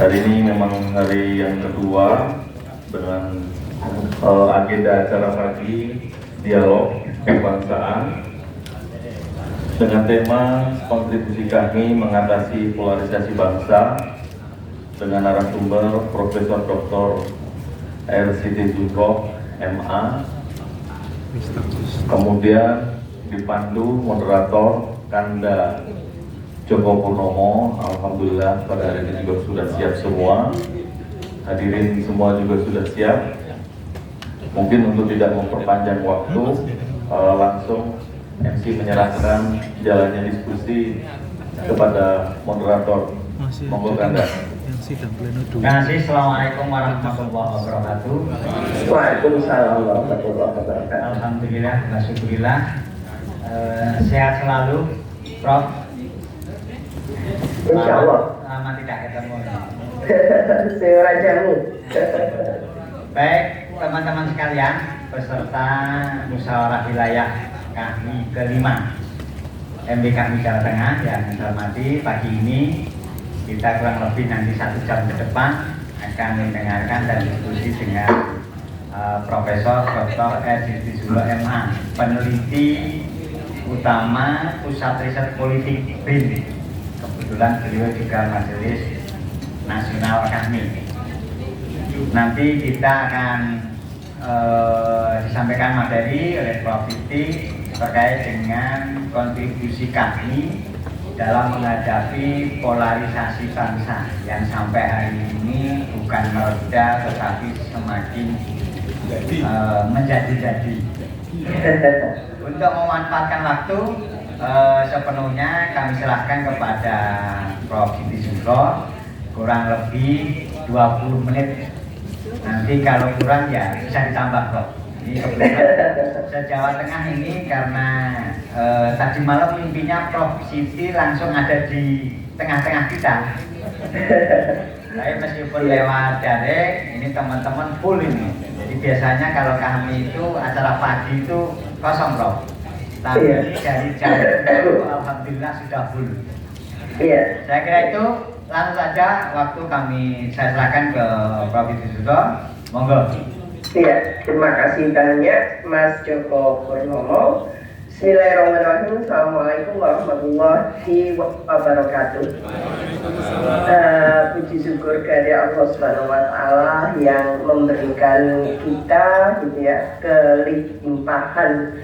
Hari ini memang hari yang kedua dengan agenda acara pagi dialog kebangsaan dengan tema kontribusi kami mengatasi polarisasi bangsa dengan narasumber Profesor Dr. R.Siti Zulkoh, MA. Kemudian dipandu moderator Kanda Joko Purnomo. Alhamdulillah pada hari ini juga sudah siap semua. Hadirin semua juga sudah siap. Mungkin untuk tidak memperpanjang waktu, langsung MC menyerahkan jalannya diskusi kepada moderator. Monggo Kanda. Terima kasih. Assalamualaikum warahmatullahi wabarakatuh. Waalaikumsalam warahmatullahi wabarakatuh. Alhamdulillah, alhamdulillah. Sehat selalu, Prof. Insya Allah. Lama tidak ketemu. Serajamu. Baik, teman-teman sekalian, peserta musyawarah wilayah kami kelima MB kami Jawa Tengah yang saya hormati, pagi ini kita kurang lebih nanti 1 jam ke depan akan mendengarkan dan diskusi dengan Profesor Dr. R.Siti Zulkoh, MA, peneliti utama Pusat Riset Politik BIN. Kebetulan beliau juga Majelis Nasional kami. Nanti kita akan disampaikan materi oleh Prof. Siti terkait dengan kontribusi kami dalam menghadapi polarisasi bangsa yang sampai hari ini bukan mereda tetapi semakin menjadi-jadi. Untuk memanfaatkan waktu sepenuhnya kami serahkan kepada Prof. Siti Zulkoh kurang lebih 20 menit. Nanti kalau kurang ya bisa ditambah, Prof. Ini kebetulan se-Jawa Tengah ini karena tadi malam mimpinya Prof. Siti langsung ada di tengah-tengah kita. Tapi meskipun lewat daring, ini teman-teman full ini. Jadi biasanya kalau kami itu acara pagi itu kosong, Prof. Tapi dari jam alhamdulillah sudah full. Iya. Saya kira itu langsung saja waktu saya serahkan ke Prof. Siti Zulkoh. Monggo. Iya, terima kasih banyak Mas Joko Purnomo. Bismillahirrahmanirrahim. Assalamualaikum warahmatullahi wabarakatuh. Puji syukur kepada Allah Subhanahu wa Ta'ala yang memberikan kita gitu ya kelimpahan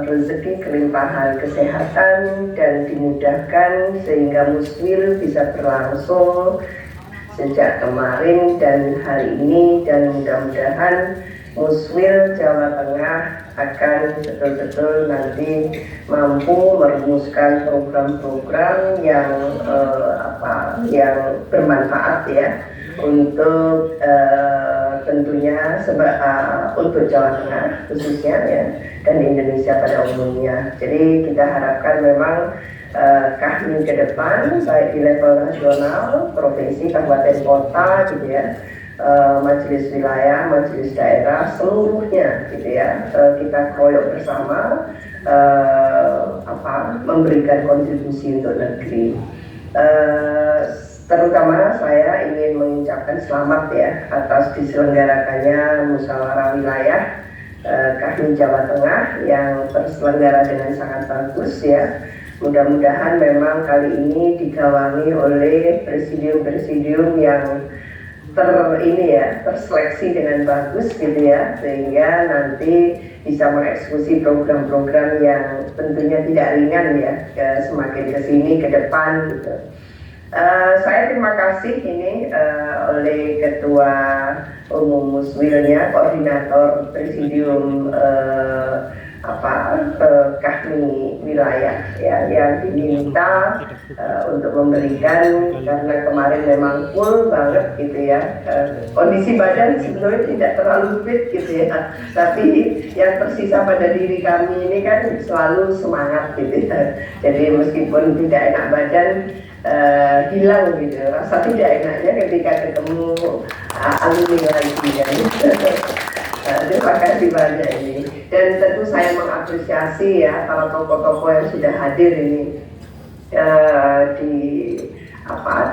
rezeki, kelimpahan kesehatan dan dimudahkan sehingga muswil bisa berlangsung sejak kemarin dan hari ini, dan mudah-mudahan muswil Jawa Tengah akan betul-betul nanti mampu merumuskan program-program yang yang bermanfaat ya untuk tentunya untuk Jawa Tengah khususnya ya, dan Indonesia pada umumnya. Jadi kita harapkan memang kami ke depan baik di level nasional, provinsi, kabupaten, kota gitu ya, majelis wilayah, majelis daerah seluruhnya gitu ya, kita keroyok bersama memberikan kontribusi untuk negeri. Terutama saya ingin mengucapkan selamat ya atas diselenggarakannya musyawarah wilayah kami Jawa Tengah yang terselenggara dengan sangat bagus ya. Mudah-mudahan memang kali ini digawangi oleh presidium-presidium yang terseleksi dengan bagus gitu ya, sehingga nanti bisa mengeksekusi program-program yang tentunya tidak ringan ya, semakin kesini ke depan gitu. Saya terima kasih ini oleh Ketua Umum Muswilnya, Koordinator Presidium kami wilayah ya, yang diminta untuk memberikan, karena kemarin memang full banget gitu ya, kondisi badan sebenarnya tidak terlalu fit gitu ya, tapi yang tersisa pada diri kami ini kan selalu semangat gitu ya. Jadi meskipun tidak enak badan, hilang gitu rasa tidak enaknya ketika ketemu alumni lagi kan. Terima kasih banyak ini, dan tentu saya mengapresiasi ya para tokoh-tokoh yang sudah hadir ini di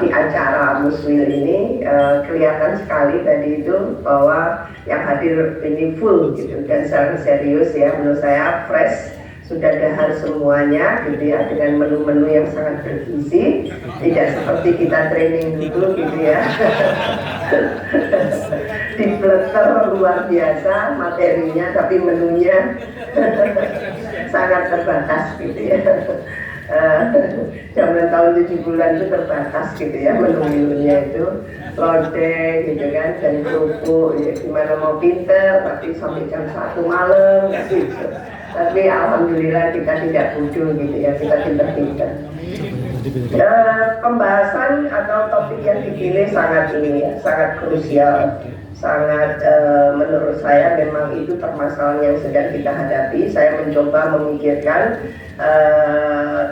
di acara Muswil ini kelihatan sekali tadi itu bahwa yang hadir ini full gitu dan sangat serius ya, menurut saya fresh, sudah dahar semuanya gitu ya, dengan menu-menu yang sangat bergizi, tidak seperti kita training dulu gitu ya. Dipleter luar biasa materinya, tapi menunya sangat terbatas gitu ya. Zaman tahun 70-an itu terbatas gitu ya, menu-menunya itu lodeh gitu kan, dan kerupuk ya, gimana mau pinter tapi sampai jam 1 malam gitu. Tapi alhamdulillah kita tidak bodoh gitu ya, kita pinter-pinter. Pembahasan atau topik yang dipilih sangat ini ya, sangat krusial, sangat menurut saya memang itu permasalahan yang sedang kita hadapi. Saya mencoba memikirkan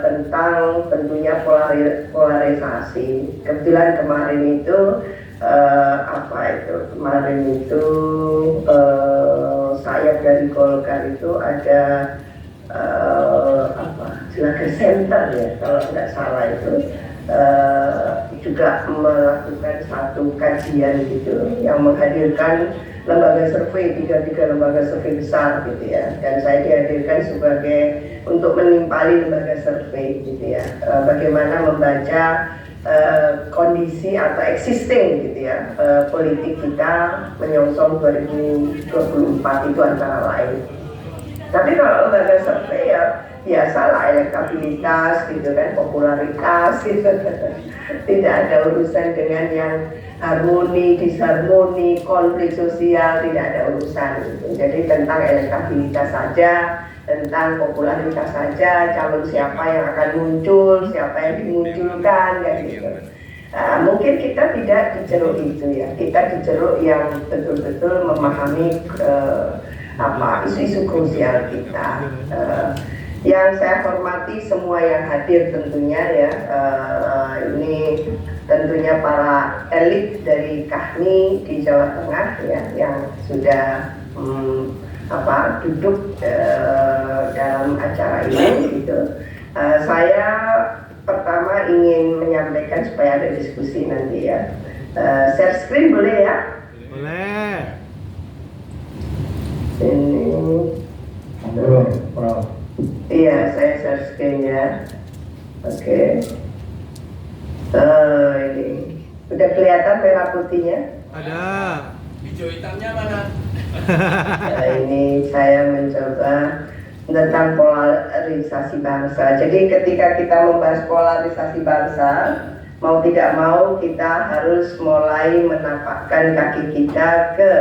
tentang tentunya polarisasi. Kebetulan kemarin itu kemarin itu saya dari Golkar itu ada Jelaga Center ya kalau tidak salah itu juga melakukan satu kajian gitu yang menghadirkan lembaga survei, tiga lembaga survei besar gitu ya, dan saya dihadirkan sebagai untuk menimpali lembaga survei gitu ya, bagaimana membaca kondisi atau existing gitu ya, politik kita menyongsong 2024 itu antara lain. Tapi kalau lembaga survei ya biasalah, elektabilitas gitu kan, popularitas gitu. Tidak ada urusan dengan yang harmoni, disharmoni, konflik sosial, tidak ada urusan gitu. Jadi tentang elektabilitas saja, tentang popularitas saja, calon siapa yang akan muncul, siapa yang dimunculkan kayak gitu. Mungkin kita tidak dijeruk itu ya, kita dijeruk yang betul-betul memahami isu-isu krusial kita. Yang saya hormati semua yang hadir tentunya ya, ini tentunya para elit dari KAHMI di Jawa Tengah ya, yang sudah duduk dalam acara ini gitu. Saya pertama ingin menyampaikan supaya ada diskusi nanti ya. Share screen boleh ya? Boleh. Ini. Iya, saya share screen ya. Oke. Ini udah kelihatan merah putihnya? Ada. Hijau hitamnya mana? Nah, ini saya mencoba tentang polarisasi bangsa. Jadi ketika kita membahas polarisasi bangsa, mau tidak mau kita harus mulai menapakkan kaki kita ke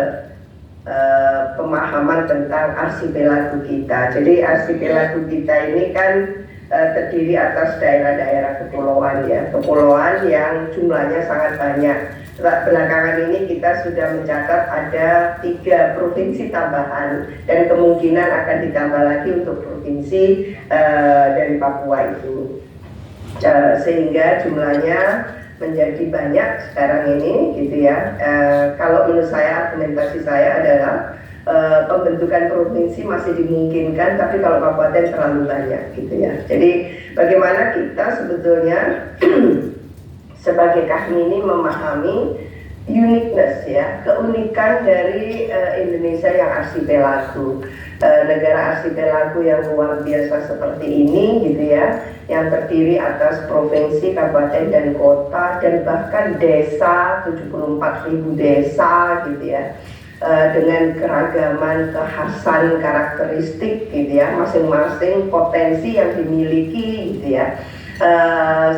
pemahaman tentang arsipelago kita. Jadi arsipelago kita ini kan terdiri atas daerah-daerah kepulauan ya, kepulauan yang jumlahnya sangat banyak. Belakangan ini kita sudah mencatat ada 3 provinsi tambahan dan kemungkinan akan ditambah lagi untuk provinsi dari Papua itu, sehingga jumlahnya menjadi banyak sekarang ini gitu ya. Kalau menurut saya, argumentasi saya adalah pembentukan provinsi masih dimungkinkan, tapi kalau kabupaten terlalu banyak gitu ya. Jadi bagaimana kita sebetulnya sebagai KAHMI ini memahami uniqueness ya, keunikan dari Indonesia yang arsipelago, negara arsipelago yang luar biasa seperti ini gitu ya, yang terdiri atas provinsi, kabupaten dan kota, dan bahkan desa, 74.000 desa gitu ya, dengan keragaman kekhasan karakteristik gitu ya, masing-masing potensi yang dimiliki gitu ya.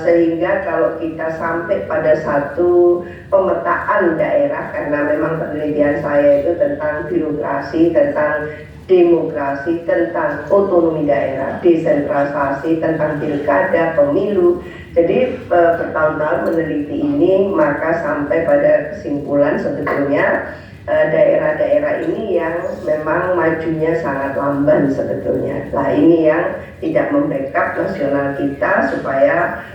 Sehingga kalau kita sampai pada satu pemetaan daerah, karena memang penelitian saya itu tentang birokrasi, tentang demokrasi, tentang otonomi daerah, desentralisasi, tentang pilkada, pemilu. Jadi bertahun-tahun meneliti ini, maka sampai pada kesimpulan sebetulnya daerah-daerah ini yang memang majunya sangat lamban sebetulnya. Nah, ini yang tidak membackup nasional kita supaya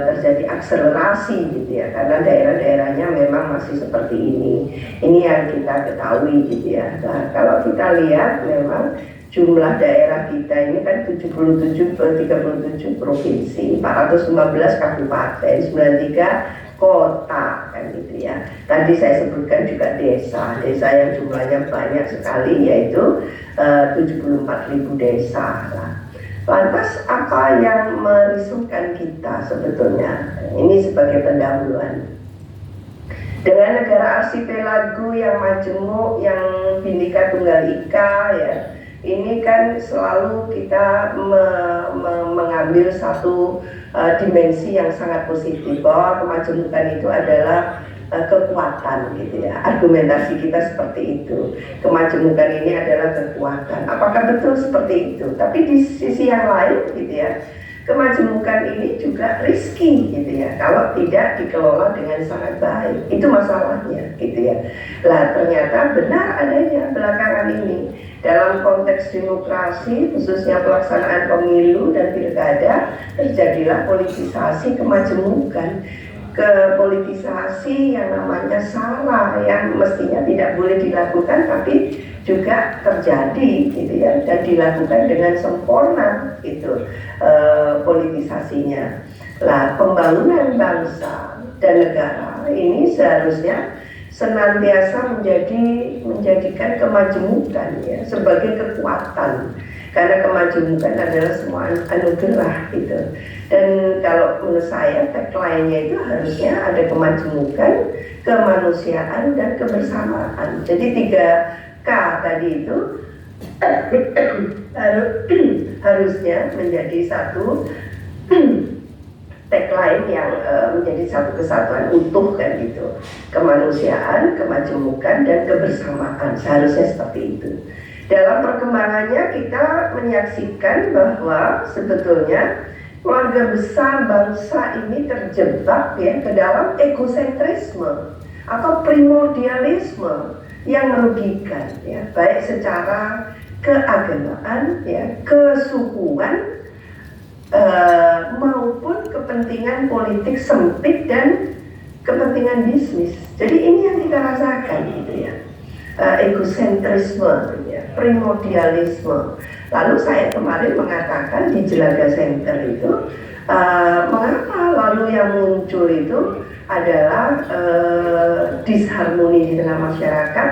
terjadi akselerasi gitu ya, karena daerah-daerahnya memang masih seperti ini. Ini yang kita ketahui gitu ya. Nah, kalau kita lihat memang jumlah daerah kita ini kan 37 provinsi, 415 kabupaten, 93 kota kan gitu ya. Tadi saya sebutkan juga desa yang jumlahnya banyak sekali, yaitu 74.000 desa lah. Lantas apa yang merisaukan kita sebetulnya? Ini sebagai pendahuluan. Dengan negara arsipelago yang majemuk, yang Bhinneka Tunggal Ika ya, ini kan selalu kita mengambil satu dimensi yang sangat positif, bahwa kemajemukan itu adalah kekuatan gitu ya. Argumentasi kita seperti itu, kemajemukan ini adalah kekuatan. Apakah betul seperti itu? Tapi di sisi yang lain gitu ya, kemajemukan ini juga risky gitu ya, kalau tidak dikelola dengan sangat baik. Itu masalahnya gitu ya. Lah ternyata benar adanya belakangan ini dalam konteks demokrasi, khususnya pelaksanaan pemilu dan pilkada, terjadilah politisasi kemajemukan, kepolitisasi yang namanya SARA, yang mestinya tidak boleh dilakukan tapi juga terjadi gitu ya, dan dilakukan dengan sempurna itu politisasinya. Lah pembangunan bangsa dan negara ini seharusnya senantiasa menjadikan kemajemukan ya sebagai kekuatan, karena kemajemukan adalah semua anugerah gitu. Dan kalau menurut saya tagline-nya itu harusnya ada kemajemukan, kemanusiaan, dan kebersamaan. Jadi 3K tadi itu harusnya menjadi satu tagline yang menjadi satu kesatuan utuh kan gitu. Kemanusiaan, kemajemukan, dan kebersamaan, seharusnya seperti itu. Dalam perkembangannya kita menyaksikan bahwa sebetulnya keluarga besar bangsa ini terjebak ya ke dalam egosentrisme atau primordialisme yang merugikan ya, baik secara keagamaan ya, kesukuan maupun kepentingan politik sempit dan kepentingan bisnis. Jadi ini yang kita rasakan gitu ya, egosentrisme ya, primordialisme. Lalu saya kemarin mengatakan di Jelaga Center itu mengapa lalu yang muncul itu adalah disharmoni di tengah masyarakat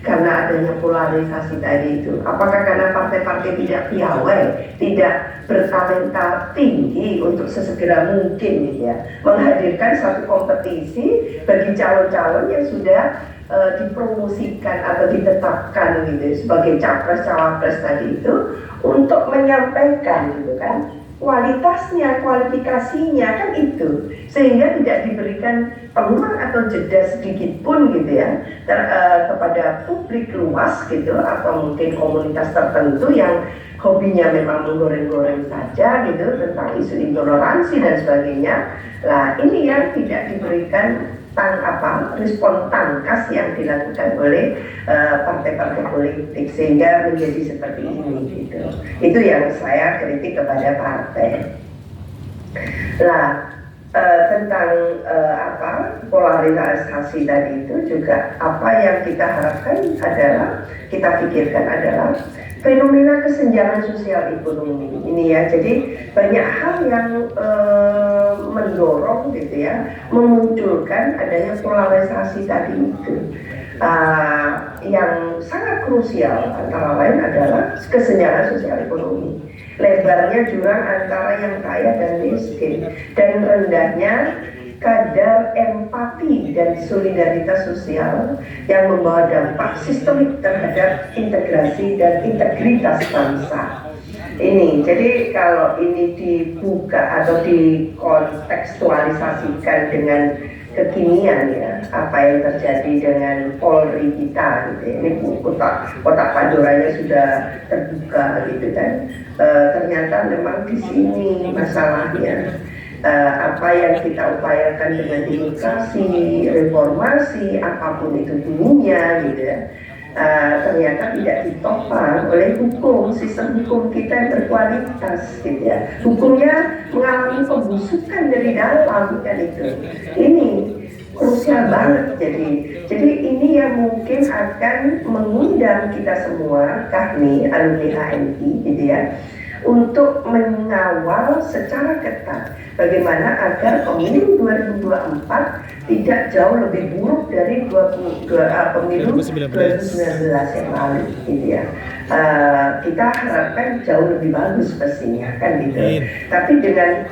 karena adanya polarisasi tadi itu. Apakah karena partai-partai tidak piawai, tidak bertalenta tinggi untuk sesegera mungkin gitu ya, menghadirkan satu kompetisi bagi calon-calon yang sudah dipromosikan atau ditetapkan gitu sebagai capres-cawapres tadi itu, untuk menyampaikan gitu kan kualitasnya, kualifikasinya kan itu, sehingga tidak diberikan peluang atau jeda sedikit pun gitu ya kepada publik luas gitu, atau mungkin komunitas tertentu yang hobinya memang menggoreng-goreng saja gitu tentang isu intoleransi dan sebagainya. Lah ini yang tidak diberikan respon tangkas yang dilakukan oleh partai-partai politik, sehingga menjadi seperti ini gitu. Itu yang saya kritik kepada partai. Lah tentang polarisasi tadi itu juga, apa yang kita harapkan adalah, kita pikirkan adalah fenomena kesenjangan sosial ekonomi ini ya. Jadi banyak hal yang mendorong gitu ya, memunculkan adanya polarisasi tadi itu. Yang sangat krusial antara lain adalah kesenjangan sosial ekonomi, lebarnya jurang antara yang kaya dan miskin, dan rendahnya kadar empati dan solidaritas sosial yang membawa dampak sistemik terhadap integrasi dan integritas bangsa. Ini, jadi kalau ini dibuka atau dikontekstualisasikan dengan kekinian ya, apa yang terjadi dengan Polri kita gitu. Ini kotak Pandoranya sudah terbuka gitu kan. Ternyata memang di sini masalahnya. Apa yang kita upayakan dengan demokrasi, reformasi, apapun itu bunyinya gitu ya, ternyata tidak ditopang oleh hukum, sistem hukum kita yang berkualitas gitu ya. Hukumnya mengalami pembusukan dari dalam kan itu. Ini krusial banget. Jadi ini yang mungkin akan mengundang kita semua, kami alumni HMI gitu ya, untuk mengawal secara ketat bagaimana agar pemilu 2024 tidak jauh lebih buruk dari pemilu 2019 yang lalu gitu ya. Kita harapkan jauh lebih bagus pastinya kan gitu. Tapi dengan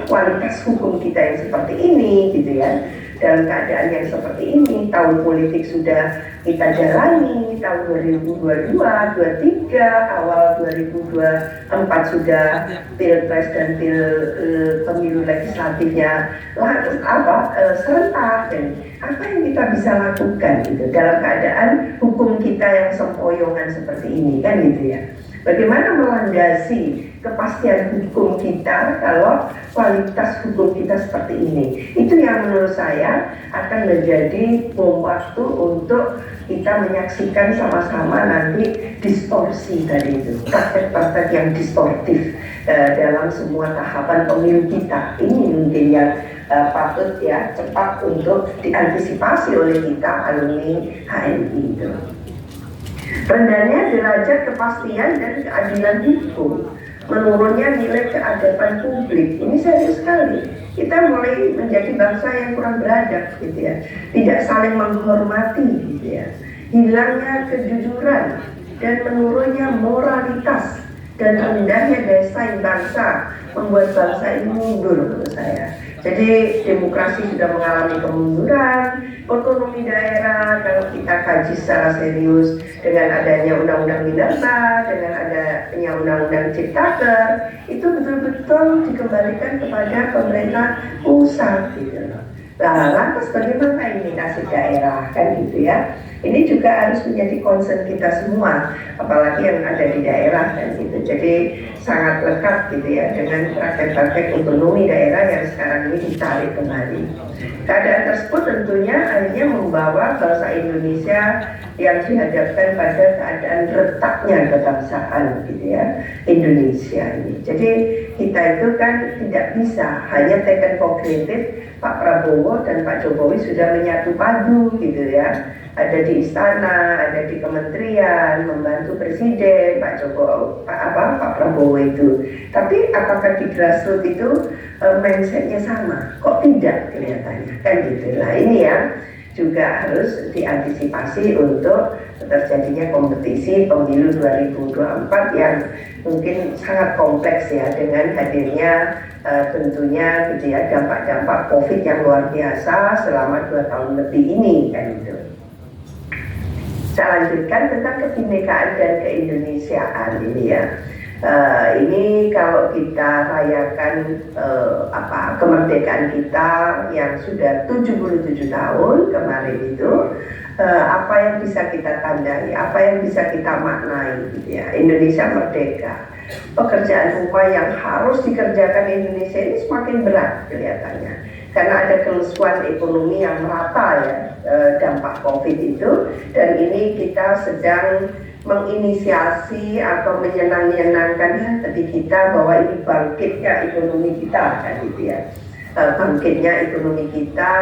kualitas hukum kita yang seperti ini gitu ya, dalam keadaan yang seperti ini, tahun politik sudah kita jalani, tahun 2022, 23, awal 2024 sudah pilpres dan pemilu legislatifnya serentak, dan apa yang kita bisa lakukan gitu dalam keadaan hukum kita yang sempoyongan seperti ini kan gitu ya. Bagaimana melandasi kepastian hukum kita kalau kualitas hukum kita seperti ini? Itu yang menurut saya akan menjadi bom waktu untuk kita menyaksikan sama-sama nanti distorsi tadi itu, praktek-praktek yang distortif dalam semua tahapan pemilu kita. Ini mungkin yang patut ya cepat untuk diantisipasi oleh kita alumni HMI itu. Rendahnya derajat kepastian dan keadilan hukum, menurunnya nilai keadaban publik, ini serius sekali. Kita mulai menjadi bangsa yang kurang beradab gitu ya, tidak saling menghormati gitu ya, hilangnya kejujuran dan menurunnya moralitas dan rendahnya daya saing bangsa membuat bangsa ini mundur menurut saya. Jadi demokrasi sudah mengalami kemunduran, otonomi daerah kalau kita kaji secara serius dengan adanya undang-undang Minerba, dengan adanya undang-undang Ciptaker, itu betul-betul dikembalikan kepada pemerintah pusat gitu. Nah, lantas bagaimana ini nasib daerah kan gitu ya? Ini juga harus menjadi concern kita semua, apalagi yang ada di daerah kan gitu. Jadi sangat lekat gitu ya dengan praktek-praktek otonomi daerah yang sekarang ini ditarik kembali. Keadaan tersebut tentunya akhirnya membawa bangsa Indonesia yang dihadapkan pada keadaan retaknya kebangsaan gitu ya, Indonesia ini. Jadi kita itu kan tidak bisa hanya taken for granted. Pak Prabowo dan Pak Jokowi sudah menyatu padu gitu ya, ada di istana, ada di kementerian, membantu presiden Pak Prabowo itu. Tapi apakah di grassroots itu mindsetnya sama? Kok tidak kelihatannya kan gitu. Nah ini yang juga harus diantisipasi untuk terjadinya kompetisi pemilu 2024 yang mungkin sangat kompleks ya, dengan hadirnya tentunya gitu ya dampak-dampak COVID yang luar biasa selama 2 tahun lebih ini kan gitu. Saya lanjutkan tentang kebinekaan dan keindonesiaan ini ya. Ini kalau kita rayakan kemerdekaan kita yang sudah 77 tahun kemarin itu, apa yang bisa kita tandai, apa yang bisa kita maknai gitu ya. Indonesia merdeka. Pekerjaan rumah yang harus dikerjakan Indonesia ini semakin berat kelihatannya, karena ada kelesuan ekonomi yang merata ya, dampak COVID itu, dan ini kita sedang menginisiasi atau menyenangkan hati kita bahwa ini bangkitnya ekonomi kita kan gitu ya. Bangkitnya ekonomi kita,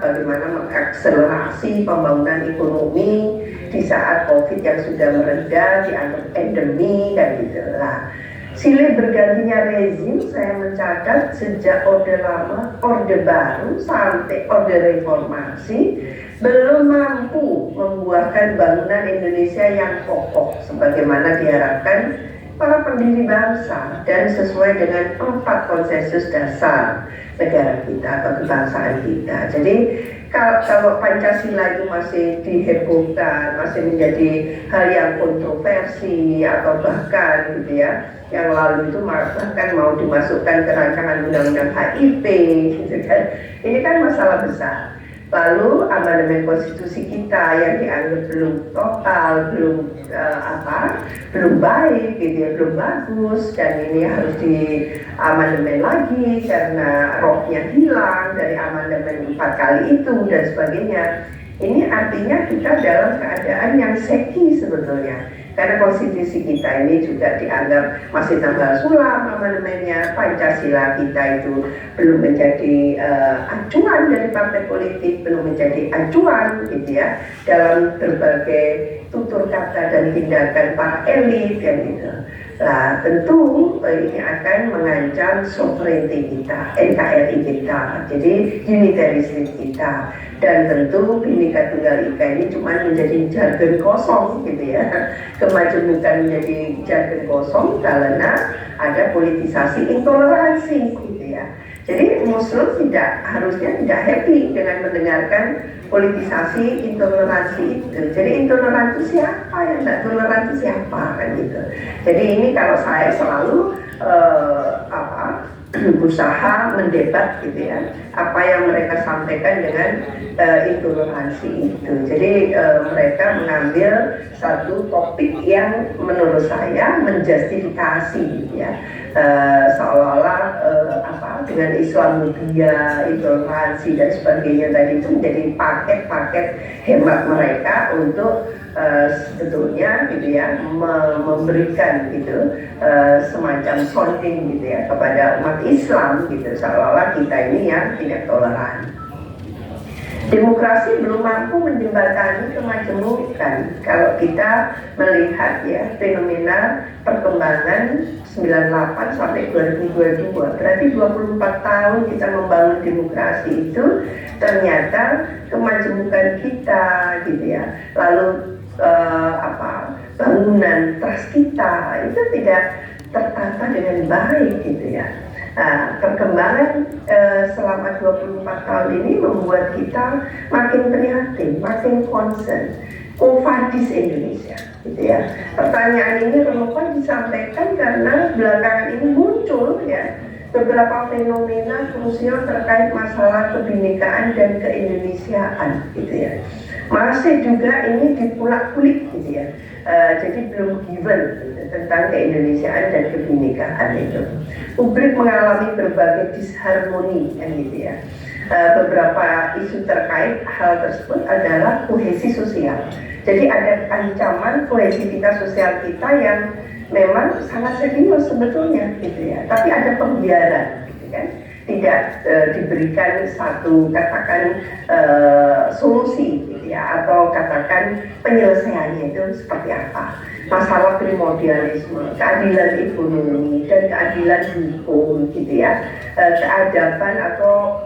bagaimana mengakselerasi pembangunan ekonomi di saat COVID yang sudah mereda, dianggap endemi kan gitu lah. Silih bergantinya rezim, saya mencatat sejak Orde Lama, Orde Baru sampai Orde Reformasi belum mampu membuahkan bangunan Indonesia yang kokoh sebagaimana diharapkan para pendiri bangsa dan sesuai dengan 4 konsensus dasar negara kita atau kebangsaan kita. Jadi kalau Pancasila itu masih dihebohkan, masih menjadi hal yang kontroversi atau bahkan gitu ya, yang lalu itu bahkan mau dimasukkan ke rancangan undang-undang HIP gitu kan. Ini kan masalah besar. Lalu amandemen konstitusi kita yang dianggap belum total, belum baik, gitu ya, belum bagus, dan ini harus di amandemen lagi karena rohnya hilang dari amandemen 4 kali itu dan sebagainya. Ini artinya kita dalam keadaan yang seki sebetulnya. karena konstitusi kita ini juga dianggap masih tambal sulam amandemennya, Pancasila kita itu belum menjadi acuan dari partai politik, belum menjadi acuan gitu ya dalam berbagai tutur kata dan tindakan para elit kan gitu. Nah tentu ini akan mengancam sovereignty kita, NKRI kita, jadi unitarisme kita, dan tentu Bhinneka Tunggal Ika ini cuma menjadi jargon kosong gitu ya, kemajemukan menjadi jargon kosong karena ada politisasi intoleransi gitu ya. Jadi Muslim harusnya tidak happy dengan mendengarkan politisasi intoleransi itu. Jadi intoleran itu siapa, yang tidak toleran itu siapa kan gitu. Jadi ini kalau saya selalu berusaha mendebat gitu ya, apa yang mereka sampaikan dengan intoleransi itu. Jadi mereka mengambil satu topik yang menurut saya menjustifikasi gitu ya, seolah-olah dengan Islamofobia, intoleransi dan sebagainya tadi itu menjadi paket-paket hemat mereka untuk sebetulnya gitu ya memberikan gitu semacam sounding gitu ya kepada umat Islam gitu, seolah-olah kita ini yang tidak toleran. Demokrasi belum mampu menjembatani kemajemukan. Kalau kita melihat ya fenomena perkembangan 98 sampai 2022, berarti 24 tahun kita membangun demokrasi itu, ternyata kemajemukan kita gitu ya, lalu bangunan trust kita itu tidak tertata dengan baik gitu ya. Nah, perkembangan selama 24 tahun ini membuat kita makin prihatin, makin concern. Kofadis Indonesia, gitu ya. Pertanyaan ini relevan disampaikan karena belakangan ini muncul ya beberapa fenomena krusial terkait masalah kebinekaan dan keindonesiaan, gitu ya. Masih juga ini dipulak-pulik, gitu ya. Jadi belum given gitu, tentang keindonesiaan dan kebinekaan itu. Publik mengalami berbagai disharmoni, kan gitu ya. Beberapa isu terkait hal tersebut adalah kohesi sosial. Jadi ada ancaman kohesivitas sosial kita yang memang sangat serius sebetulnya, gitu ya. Tapi ada pembiaran, gitu kan. Tidak diberikan satu katakan solusi, gitu ya, atau katakan penyelesaiannya itu seperti apa. Masalah primordialisme, keadilan ekonomi dan keadilan hukum, gitu ya, keadaban atau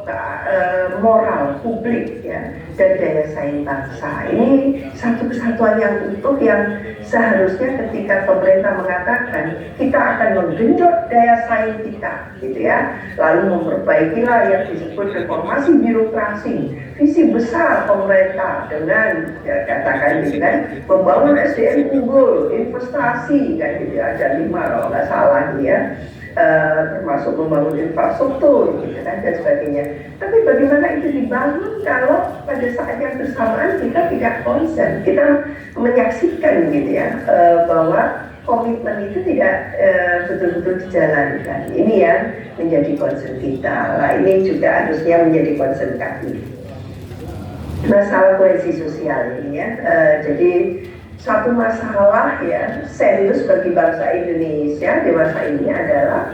moral publik ya, dan daya saing bangsa. Ini satu kesatuan yang utuh yang seharusnya ketika pemerintah mengatakan kita akan menggenjot daya saing kita, gitu ya, lalu memperbaikilah yang disebut reformasi birokrasi, visi besar pemerintah dengan ya, katakan gitu kan, membangun SDM unggul, investasi kan gitu, ada 5 kalau nggak salah gitu ya, termasuk membangun infrastruktur gitu kan dan sebagainya. Tapi bagaimana itu dibangun kalau pada saat yang bersamaan kita tidak concern, kita menyaksikan gitu ya, bahwa komitmen itu tidak betul-betul dijalankan. Ini yang menjadi concern kita. Nah, ini juga harusnya menjadi concern kami. Masalah kohesi sosial ini ya, jadi satu masalah ya serius bagi bangsa Indonesia dewasa ini adalah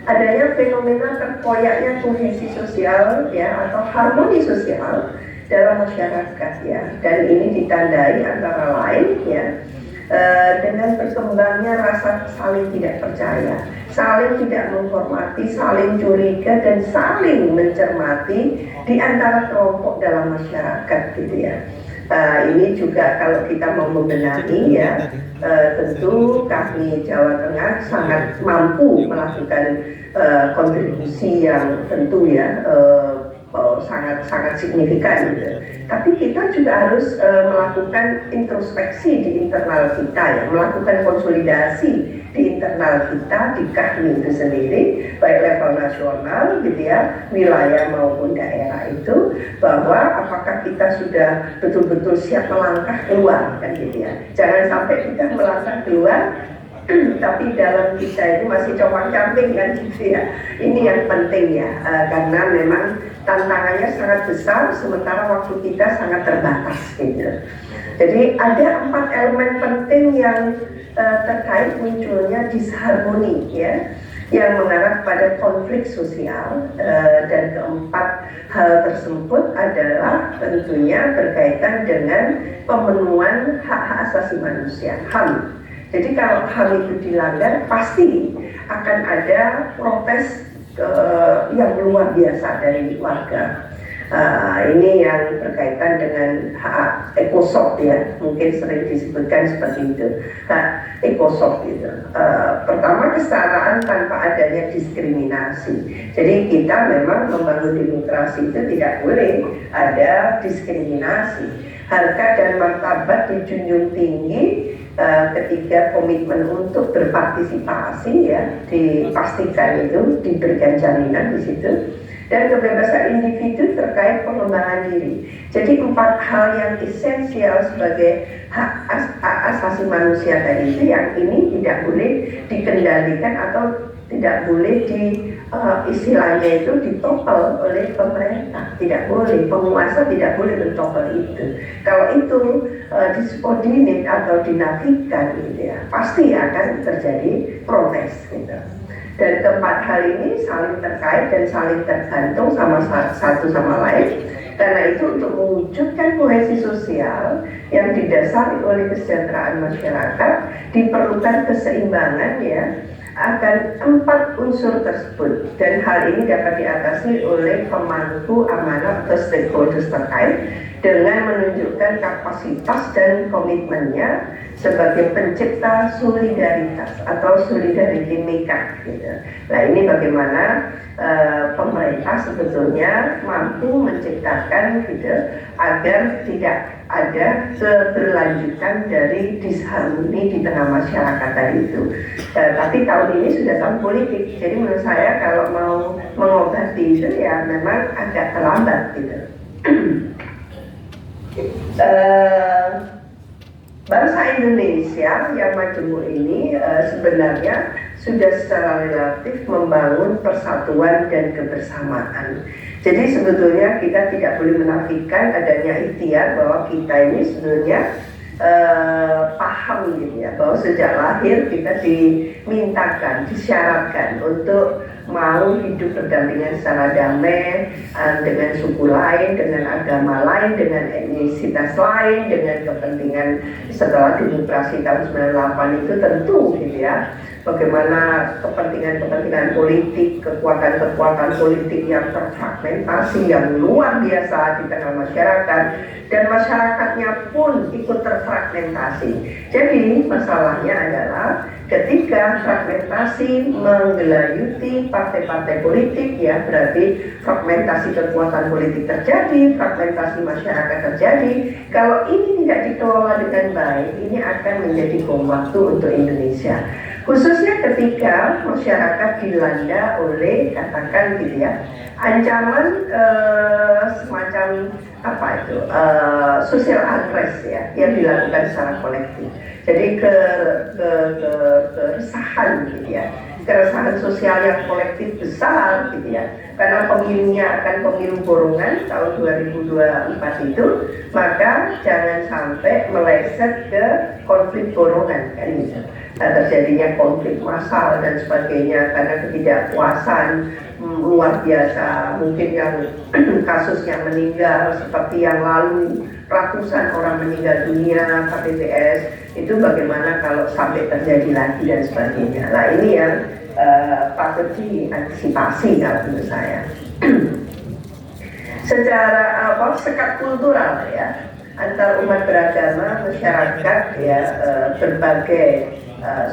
adanya fenomena terkoyaknya kohesi sosial ya atau harmoni sosial dalam masyarakat ya, dan ini ditandai antara lain ya dengan berkembangnya rasa saling tidak percaya, saling tidak menghormati, saling curiga dan saling mencermati di antara kelompok dalam masyarakat gitu ya. Ini juga kalau kita mau membenahi ya, tentu kami Jawa Tengah sangat mampu melakukan kontribusi yang tentu ya sangat signifikan gitu. Tapi kita juga harus melakukan introspeksi di internal kita ya, melakukan konsolidasi di internal kita, di kami itu sendiri, baik level nasional gitu ya, wilayah maupun daerah itu, bahwa apakah kita sudah betul-betul siap melangkah keluar kan gitu ya. Jangan sampai kita melangkah keluar tapi dalam kita itu masih compang-camping kan gitu ya. Ini yang penting ya, karena memang tantangannya sangat besar sementara waktu kita sangat terbatas gitu. Jadi ada 4 elemen penting yang terkait munculnya disharmoni ya, yang mengarah pada konflik sosial, dan keempat hal tersebut adalah tentunya berkaitan dengan pemenuhan hak-hak asasi manusia, HAM. Jadi kalau HAM itu dilanggar pasti akan ada protes yang luar biasa dari warga. Ini yang berkaitan dengan hak ekosok ya, mungkin sering disebutkan seperti itu, hak ekosok gitu. Pertama, kesetaraan tanpa adanya diskriminasi. Jadi kita memang membangun demokrasi itu tidak boleh ada diskriminasi. Harkat dan martabat dijunjung tinggi. Ketika komitmen untuk berpartisipasi ya dipastikan, itu diberikan jaminan di situ, dan kebebasan individu terkait pengembangan diri. Jadi 4 hal yang esensial sebagai hak asasi manusia tadi itu yang ini tidak boleh dikendalikan atau tidak boleh istilahnya itu ditopel oleh pemerintah, tidak boleh, penguasa tidak boleh mentopel itu. Kalau itu disubordinate atau dinafikan gitu ya, pasti akan terjadi protes gitu. Dan keempat hal ini saling terkait dan saling tergantung satu sama lain. Karena itu untuk mewujudkan kohesi sosial yang didasari oleh kesejahteraan masyarakat diperlukan keseimbangan ya akan 4 unsur tersebut, dan hal ini dapat diatasi oleh pemangku amanah atau stakeholders terkait dengan menunjukkan kapasitas dan komitmennya sebagai pencipta solidaritas atau solidarity maker gitu. Nah ini bagaimana pemerintah sebetulnya mampu menciptakan gitu agar tidak ada keberlanjutan dari disharmoni di tengah masyarakat tadi itu. Tapi tahun ini sudah tahun politik, jadi menurut saya kalau mau mengobati itu ya memang agak terlambat gitu. Bangsa Indonesia yang majemuk ini sebenarnya sudah secara relatif membangun persatuan dan kebersamaan. Jadi sebetulnya kita tidak boleh menafikan adanya ikhtiar bahwa kita ini sebenarnya paham gitu ya, bahwa sejak lahir kita dimintakan, disyaratkan untuk mau hidup berdampingan secara damai dengan suku lain, dengan agama lain, dengan etnisitas lain, dengan kepentingan setelah demokrasi tahun 98 itu tentu gitu ya, bagaimana kepentingan-kepentingan politik, kekuatan-kekuatan politik yang terfragmentasi yang luar biasa di tengah masyarakat, dan masyarakatnya pun ikut terfragmentasi. Jadi masalahnya adalah ketika fragmentasi menggelayuti partai-partai politik ya, berarti fragmentasi kekuatan politik terjadi, fragmentasi masyarakat terjadi. Kalau ini tidak dikelola dengan baik, ini akan menjadi bom waktu untuk Indonesia. Khususnya ketika masyarakat dilanda oleh katakan gitu ya ancaman semacam apa itu social unrest ya yang dilakukan secara kolektif. Jadi keresahan gitu ya, keresahan sosial yang kolektif besar gitu ya, karena pemilunya akan pemilu borongan tahun 2024 itu, maka jangan sampai meleset ke konflik borongan kan gitu. Terjadinya konflik massal dan sebagainya karena ketidakpuasan luar biasa, mungkin yang kasusnya meninggal seperti yang lalu ratusan orang meninggal dunia KPPS itu, bagaimana kalau sampai terjadi lagi dan sebagainya. Nah ini yang patut diantisipasi kalau menurut saya. Secara sekat kultural ya antar umat beragama, masyarakat ya berbagai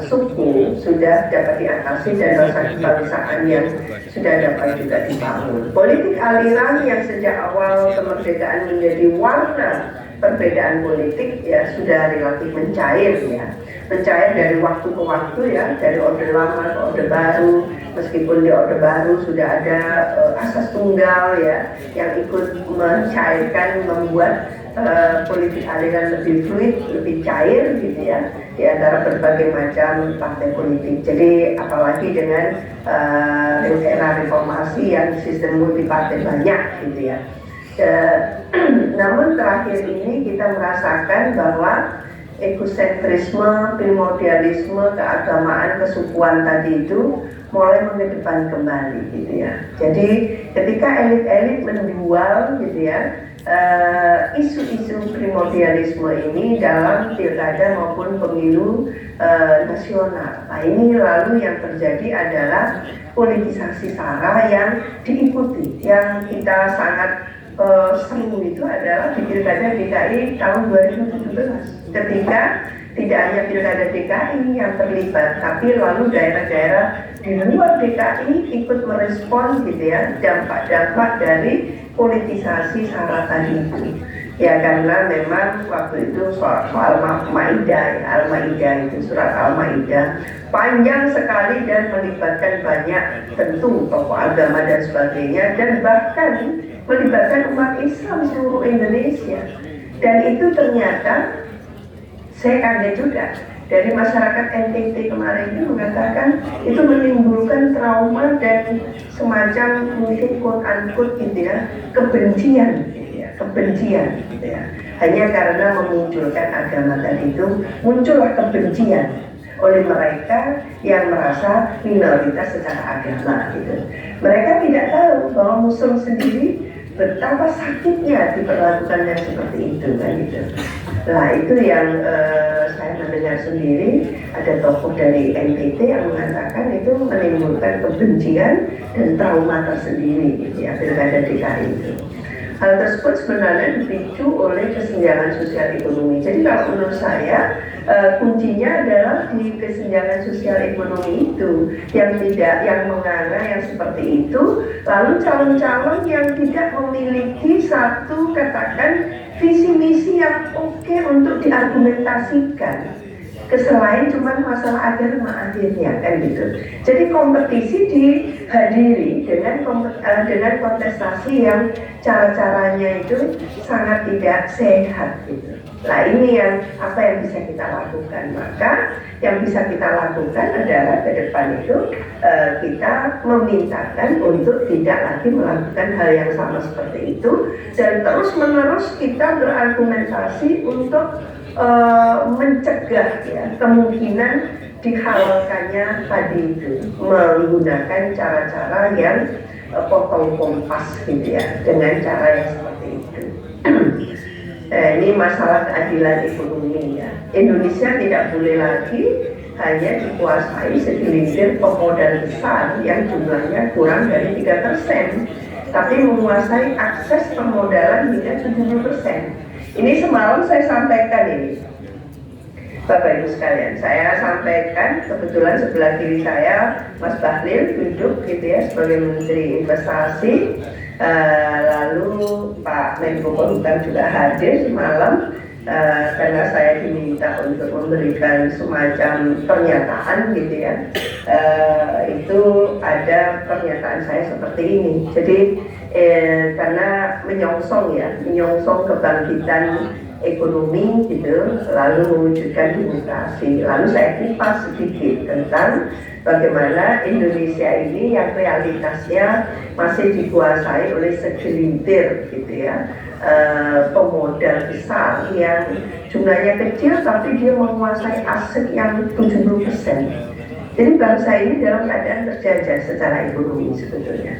suku sudah dapat diatasi dan rasa kebangsaan yang sudah dapat juga dibangun. Politik aliran yang sejak awal kemerdekaan menjadi warna perbedaan politik ya sudah relatif mencair ya, mencair dari waktu ke waktu ya, dari orde lama ke orde baru. Meskipun di orde baru sudah ada asas tunggal ya yang ikut mencairkan, membuat politik aliran lebih fluid, lebih cair gitu ya di antara berbagai macam partai politik. Jadi apalagi dengan era reformasi yang sistem multipartai banyak gitu ya. Namun terakhir ini kita merasakan bahwa ekosentrisme, primordialisme, keagamaan, kesukuan tadi itu mulai mengedepan kembali gitu ya. Jadi ketika elit-elit menjual gitu ya isu-isu primordialisme ini dalam pilkada maupun pemilu nasional. Nah ini lalu yang terjadi adalah politisasi SARA yang diikuti, yang kita sangat seru itu adalah di pilkada DKI tahun 2017 ketika tidak hanya pilkada DKI yang terlibat, tapi lalu daerah-daerah di luar DKI ikut merespon gitu ya dampak-dampak dari politisasi SARA tadi itu. Ya karena memang waktu itu soal Al-Maidah ya, Al-Maidah itu surat Al-Maidah panjang sekali dan melibatkan banyak tentu tokoh agama dan sebagainya, dan bahkan melibatkan umat Islam seluruh Indonesia. Dan itu ternyata saya kaget juga dari masyarakat NTT kemarin itu mengatakan itu menimbulkan trauma dan semacam mungkin quote unquote gitu ya kebencian gitu ya, kebencian gitu ya. Hanya karena memunculkan agama tadi itu muncullah kebencian oleh mereka yang merasa minoritas secara agama gitu. Mereka tidak tahu bahwa Muslim sendiri betapa sakitnya diperlakukan yang seperti itu kan gitu. Nah itu yang saya mendengar sendiri, ada tokoh dari NTT yang mengatakan itu menimbulkan kebencian dan trauma tersendiri gitu ya, pilkada DKI itu. Hal tersebut sebenarnya dipicu oleh kesenjangan sosial ekonomi. Jadi kalau menurut saya kuncinya adalah di kesenjangan sosial ekonomi itu yang menganga yang seperti itu, lalu calon-calon yang tidak memiliki satu katakan visi misi yang oke untuk diargumentasikan, selain cuma masalah agama akhirnya kan gitu. Jadi kompetisi dihadiri dengan kontestasi yang cara-caranya itu sangat tidak sehat gitu. Nah ini yang apa yang bisa kita lakukan. Maka yang bisa kita lakukan adalah ke depan itu kita memintakan untuk tidak lagi melakukan hal yang sama seperti itu, dan terus menerus kita berargumentasi untuk mencegah ya kemungkinan dihalalkannya tadi itu menggunakan cara-cara yang potong kompas gitu ya, dengan cara yang seperti itu. Ini masalah keadilan ekonomi ya. Indonesia tidak boleh lagi hanya dikuasai segelintir pemodal besar yang jumlahnya kurang dari 3%, tapi menguasai akses permodalan hingga 70%. Ini semalam saya sampaikan ini, Bapak Ibu sekalian, saya sampaikan kebetulan sebelah kiri saya Mas Bahlil duduk gitu ya sebagai Menteri Investasi, lalu Pak Menko Polhukam juga hadir semalam karena saya diminta untuk memberikan semacam pernyataan gitu ya. Itu ada pernyataan saya seperti ini. Jadi karena menyongsong kebangkitan ekonomi gitu, lalu mewujudkan demokrasi. Lalu saya kupas sedikit tentang bagaimana Indonesia ini yang realitasnya masih dikuasai oleh segelintir gitu ya pemodal besar yang jumlahnya kecil tapi dia menguasai aset yang 70%. Jadi bangsa ini dalam keadaan terjajah secara ekonomi sebetulnya.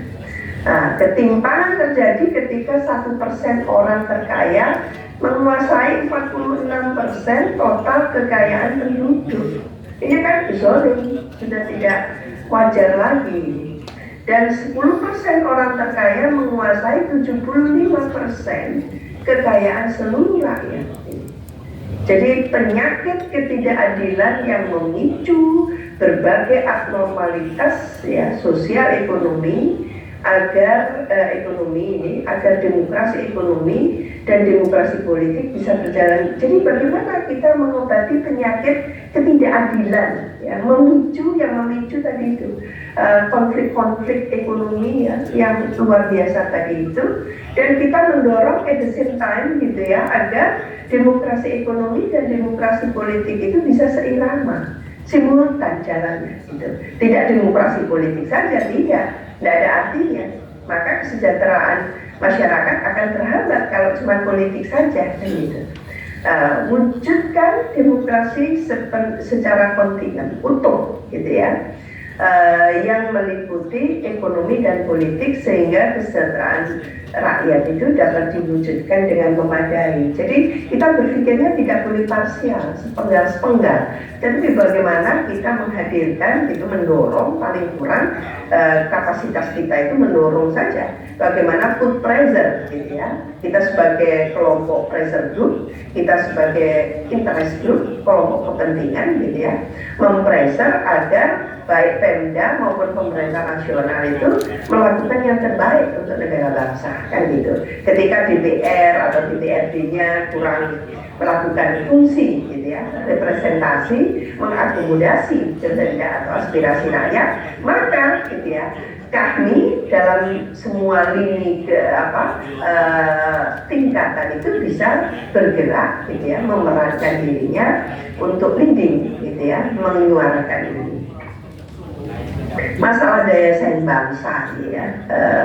Nah, ketimpangan terjadi ketika 1% orang terkaya menguasai 46% total kekayaan penduduk. Ini kan zolim, sudah tidak wajar lagi. Dan 10% orang terkaya menguasai 75% kekayaan seluruh rakyat. Jadi penyakit ketidakadilan yang memicu berbagai abnormalitas ya sosial ekonomi agar demokrasi ekonomi dan demokrasi politik bisa berjalan. Jadi bagaimana kita mengobati penyakit ketidakadilan yang memicu tadi itu konflik-konflik ekonomi ya, yang luar biasa tadi itu, dan kita mendorong at the same time gitu ya agar demokrasi ekonomi dan demokrasi politik itu bisa seirama, simultan jalannya gitu. Tidak demokrasi politik saja, tidak ada artinya. Maka kesejahteraan masyarakat akan terhambat kalau cuma politik saja gitu. Wujudkan demokrasi secara kontinen utuh gitu ya, yang meliputi ekonomi dan politik sehingga kesejahteraan rakyat itu dapat diwujudkan dengan memadai. Jadi kita berpikirnya tidak boleh parsial, sepenggal-sepenggal, tapi bagaimana kita menghadirkan itu, mendorong paling kurang kapasitas kita itu mendorong saja. Bagaimana put pressure gitu ya, kita sebagai kelompok pressure group, kita sebagai interest group, kelompok kepentingan gitu ya, mempressure agar baik Pemda maupun pemerintah nasional itu melakukan yang terbaik untuk negara bangsa, kan gitu. Ketika DPR atau DPRD-nya kurang melakukan fungsi gitu ya, representasi, mengakomodasi kehendak atau aspirasi rakyat, maka gitu ya, kami dalam semua lini tingkatan itu bisa bergerak gitu ya, memerankan dirinya untuk leading gitu ya, menyuarakan ini. Masalah daya saing bangsa ya,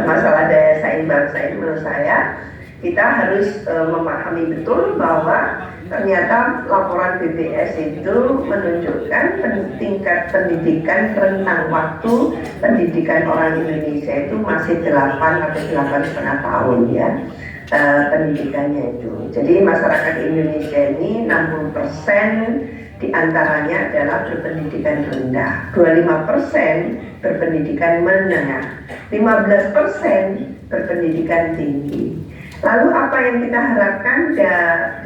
masalah daya saing bangsa ini menurut saya kita harus memahami betul bahwa ternyata laporan BPS itu menunjukkan tingkat pendidikan rentang waktu pendidikan orang Indonesia itu masih 8 atau 8,5 tahun ya, pendidikannya itu. Jadi masyarakat Indonesia ini 60% diantaranya adalah berpendidikan rendah, 25% berpendidikan menengah, 15% berpendidikan tinggi. Lalu apa yang kita harapkan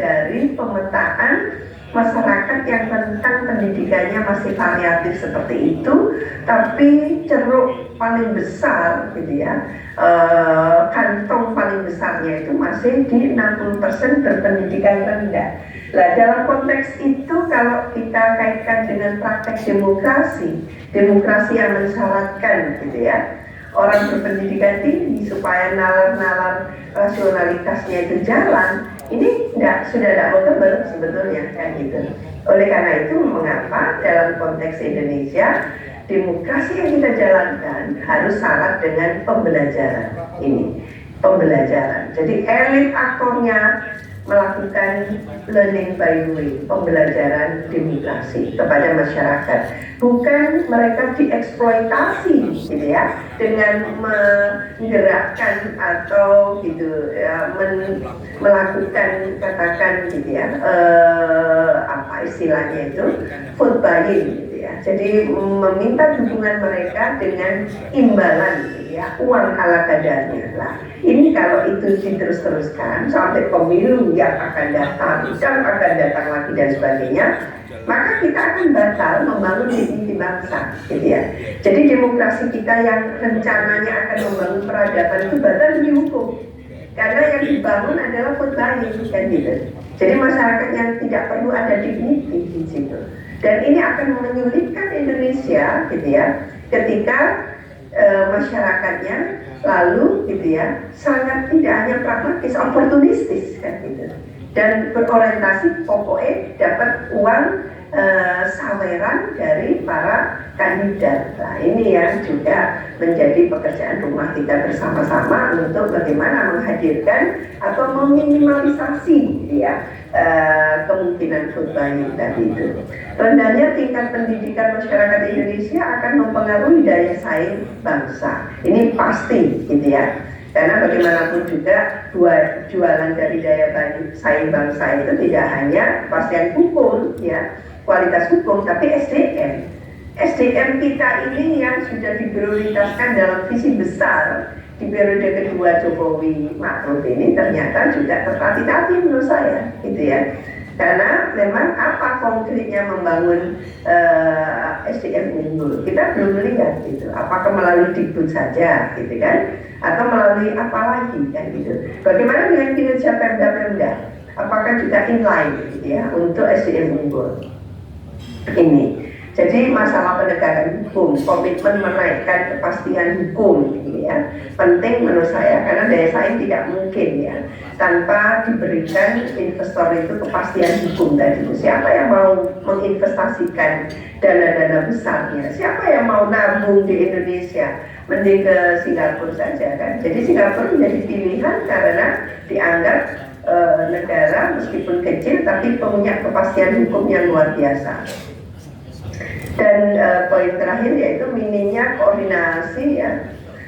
dari pemetaan masyarakat yang tentang pendidikannya masih variatif seperti itu, tapi ceruk paling besar gitu ya, kantong paling besarnya itu masih di 60% berpendidikan rendah. Nah, dalam konteks itu kalau kita kaitkan dengan praktek demokrasi yang mensyaratkan gitu ya, orang berpendidikan tinggi supaya nalar-nalar rasionalitasnya itu jalan, ini sudah tidak workable sebetulnya kan gitu. Oleh karena itu mengapa dalam konteks Indonesia demokrasi yang kita jalankan harus syarat dengan pembelajaran ini, pembelajaran. Jadi elit aktornya melakukan learning by doing, pembelajaran demokrasi kepada masyarakat, bukan mereka dieksploitasi gitu ya, dengan menggerakkan atau gitu ya, melakukan katakan gitu ya, apa istilahnya itu, vote buying gitu ya. Jadi meminta dukungan mereka dengan imbalan gitu ya, uang ala kadarnya. Lah, ini kalau itu diterus-teruskan sampai pemilu yang akan datang dan akan datang lagi dan sebagainya, maka kita akan batal membangun dignity bangsa gitu ya. Jadi demokrasi kita yang rencananya akan membangun peradaban itu batal dihukum, karena yang dibangun adalah vote buying kan gitu. Jadi masyarakat yang tidak perlu ada dignity di situ, dan ini akan menyulitkan Indonesia gitu ya, ketika masyarakatnya lalu gitu ya sangat tidak hanya pragmatis, oportunistis kan gitu, dan berorientasi pokoknya dapat uang saweran dari para kandidat. Nah, ini yang juga menjadi pekerjaan rumah kita bersama-sama untuk bagaimana menghadirkan atau meminimalisasi ya, kemungkinan vote buying tadi itu. Rendahnya tingkat pendidikan masyarakat Indonesia akan mempengaruhi daya saing bangsa. Ini pasti gitu ya. Karena bagaimanapun juga jualan dari daya saing bangsa itu tidak hanya kepastian hukum ya, kualitas hukum, tapi SDM kita ini yang sudah diprioritaskan dalam visi besar di periode kedua Jokowi Ma'ruf ini ternyata juga tertatih-tatih menurut saya gitu ya. Karena memang apa konkretnya membangun SDM unggul kita belum melihat gitu. Apakah melalui Dikbud saja gitu kan, atau melalui apa lagi kan gitu. Bagaimana dengan kinerja Pemda? Apakah juga inline gitu ya untuk SDM unggul ini? Jadi masalah penegakan hukum, komitmen menaikkan kepastian hukum gitu ya, penting menurut saya, karena daya saing tidak mungkin ya tanpa diberikan investor itu kepastian hukum tadi. Siapa yang mau menginvestasikan dana-dana besarnya? Siapa yang mau nabung di Indonesia? Mending ke Singapura saja kan. Jadi Singapura menjadi pilihan karena dianggap negara meskipun kecil tapi punya kepastian hukum yang luar biasa. Dan poin terakhir yaitu minimnya koordinasi ya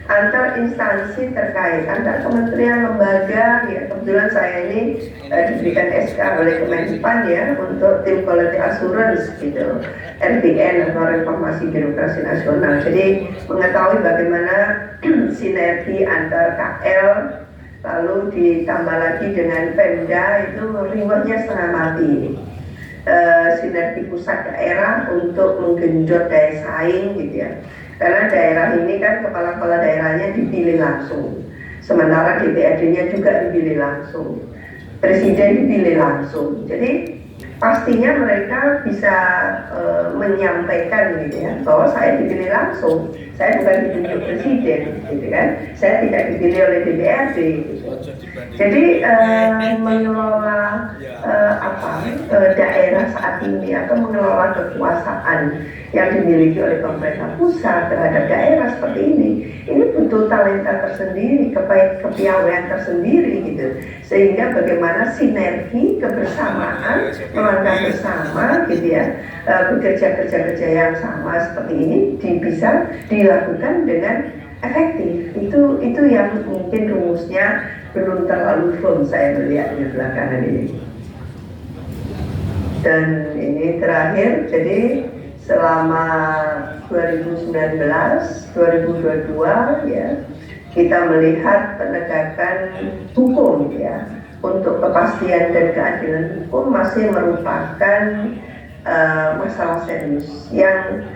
antar instansi terkait, antar kementerian, lembaga ya. Kebetulan saya ini diberikan SK oleh Kemenpan ya untuk tim quality assurance gitu, RBN atau reformasi birokrasi nasional. Jadi mengetahui bagaimana sinergi antar KL lalu ditambah lagi dengan Pemda itu riwahnya setengah mati. Sinergi pusat daerah untuk menggenjot daya saing gitu ya, karena daerah ini kan kepala-kepala daerahnya dipilih langsung, sementara DPRD-nya juga dipilih langsung, presiden dipilih langsung. Jadi pastinya mereka bisa menyampaikan gitu ya bahwa saya dipilih langsung, saya bukan ditunjuk presiden gitu kan, saya tidak dipilih oleh DPRD gitu. Jadi mengelola daerah saat ini atau mengelola kekuasaan yang dimiliki oleh pemerintah pusat terhadap daerah seperti ini butuh talenta tersendiri, kepiawaian tersendiri gitu, sehingga bagaimana sinergi kebersamaan melangkah bersama gitu ya, bekerja yang sama seperti ini bisa dilakukan dengan efektif. Itu yang mungkin rumusnya belum terlalu firm saya melihatnya belakangan ini. Dan ini terakhir, jadi selama 2019, 2022 ya kita melihat penegakan hukum ya untuk kepastian dan keadilan hukum masih merupakan masalah serius yang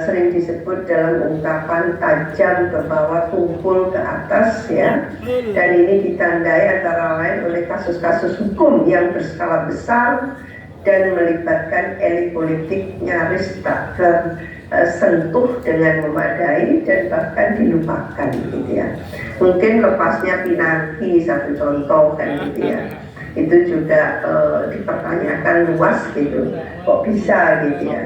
sering disebut dalam ungkapan tajam ke bawah, tumpul ke atas ya. Dan ini ditandai antara lain oleh kasus-kasus hukum yang berskala besar dan melibatkan elit politik nyaris tak tersentuh dengan memadai dan bahkan dilupakan gitu ya. Mungkin lepasnya Pinangki satu contoh kan gitu ya, itu juga dipertanyakan luas gitu, kok bisa gitu ya,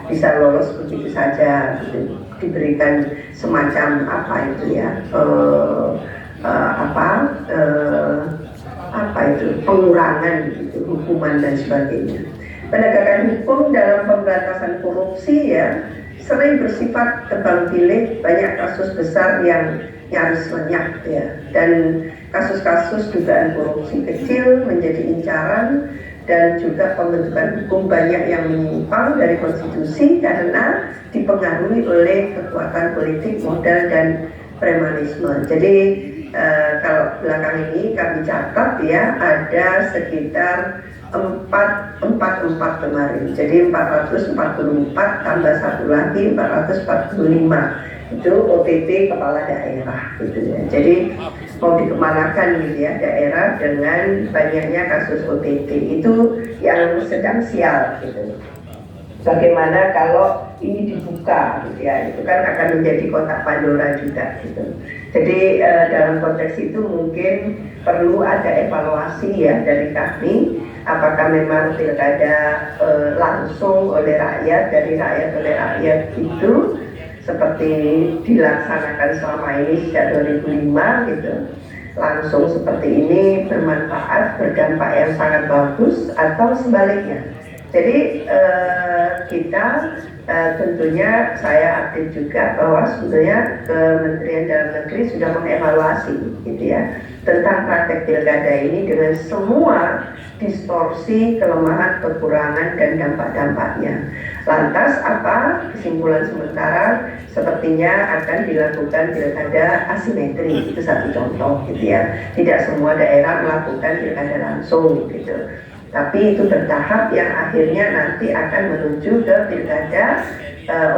bisa lolos begitu saja gitu, diberikan semacam apa itu ya, pengurangan gitu, hukuman dan sebagainya. Penegakan hukum dalam pemberantasan korupsi ya sering bersifat tebang pilih, banyak kasus besar yang nyaris lenyap ya, dan kasus-kasus dugaan korupsi kecil menjadi incaran, dan juga pembentukan hukum banyak yang menyimpang dari konstitusi karena dipengaruhi oleh kekuatan politik, modal, dan premanisme. Jadi kalau belakang ini kami catat ya ada sekitar 444 kemarin, jadi 444 tambah satu lagi 445 itu OTT kepala daerah gitu ya. Jadi mau dikemanakan gitu ya daerah dengan banyaknya kasus OTT itu yang sedang sial gitu. Bagaimana kalau ini dibuka gitu ya, itu kan akan menjadi kotak Pandora juga gitu. Jadi dalam konteks itu mungkin perlu ada evaluasi ya dari kami, apakah memang pilkada langsung oleh rakyat, dari rakyat oleh rakyat itu seperti dilaksanakan selama ini sejak 2005 gitu, langsung seperti ini bermanfaat, berdampak yang sangat bagus, atau sebaliknya. Jadi kita tentunya saya update juga bahwa sebenarnya Kementerian Dalam Negeri sudah mengevaluasi gitu ya tentang praktek pilkada ini dengan semua distorsi, kelemahan, kekurangan, dan dampak-dampaknya. Lantas apa kesimpulan sementara? Sepertinya akan dilakukan pilkada asimetri, itu satu contoh gitu ya. Tidak semua daerah melakukan pilkada langsung gitu. Tapi itu bertahap yang akhirnya nanti akan menuju ke pilkada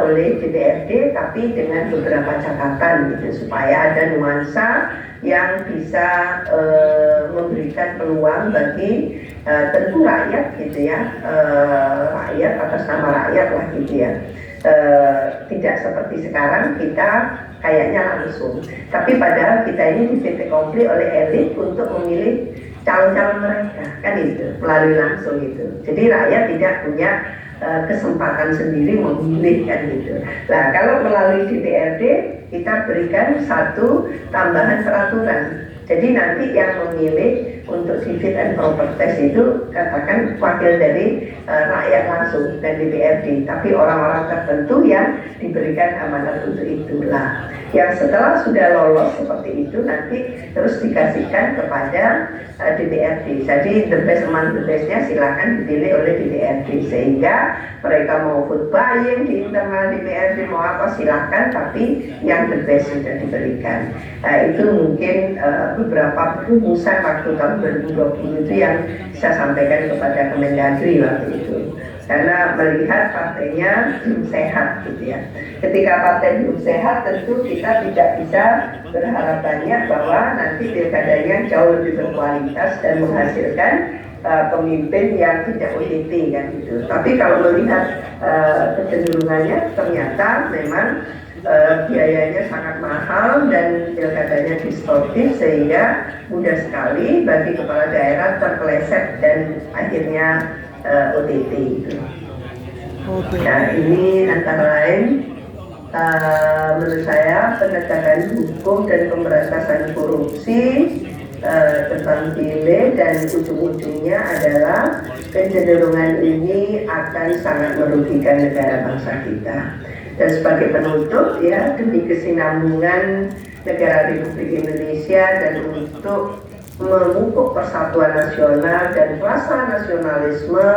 oleh DPRD, tapi dengan beberapa catatan gitu, supaya ada nuansa yang bisa memberikan peluang bagi tentu rakyat gitu ya, rakyat atas nama rakyat lah gitu ya. Tidak seperti sekarang kita kayaknya langsung, tapi padahal kita ini dititik komplit oleh elit untuk memilih calon-calon mereka, kan itu melalui langsung itu. Jadi rakyat tidak punya kesempatan sendiri memilih, kan gitu. Nah, kalau melalui DPRD kita berikan satu tambahan peraturan. Jadi nanti yang memilih untuk si fit and proper test itu katakan wakil dari rakyat langsung dan DPRD, tapi orang-orang tertentu yang diberikan amanat untuk itulah. Yang setelah sudah lolos seperti itu nanti terus dikasihkan kepada DPRD. Jadi the best among the bestnya silakan dipilih oleh DPRD, sehingga mereka mau vote buying di internal DPRD mau apa silakan, tapi yang the best sudah diberikan. Nah, itu mungkin beberapa rumusan waktu tahun 2020 itu yang saya sampaikan kepada Kemendagri waktu itu, karena melihat partainya belum sehat gitu ya. Ketika partai belum sehat tentu kita tidak bisa berharap banyak bahwa nanti pilkadanya jauh lebih berkualitas dan menghasilkan pemimpin yang tidak OTT kan gitu. Tapi kalau melihat kecenderungannya ternyata memang biayanya sangat mahal dan pilkadanya distortif, sehingga mudah sekali bagi kepala daerah terpeleset dan akhirnya OTT itu. Nah, ini antara lain menurut saya penegakan hukum dan pemberantasan korupsi tentang pilih, dan ujung-ujungnya adalah kecenderungan ini akan sangat merugikan negara bangsa kita. Dan sebagai penutup ya, demi kesinambungan negara Republik Indonesia dan untuk memupuk persatuan nasional dan rasa nasionalisme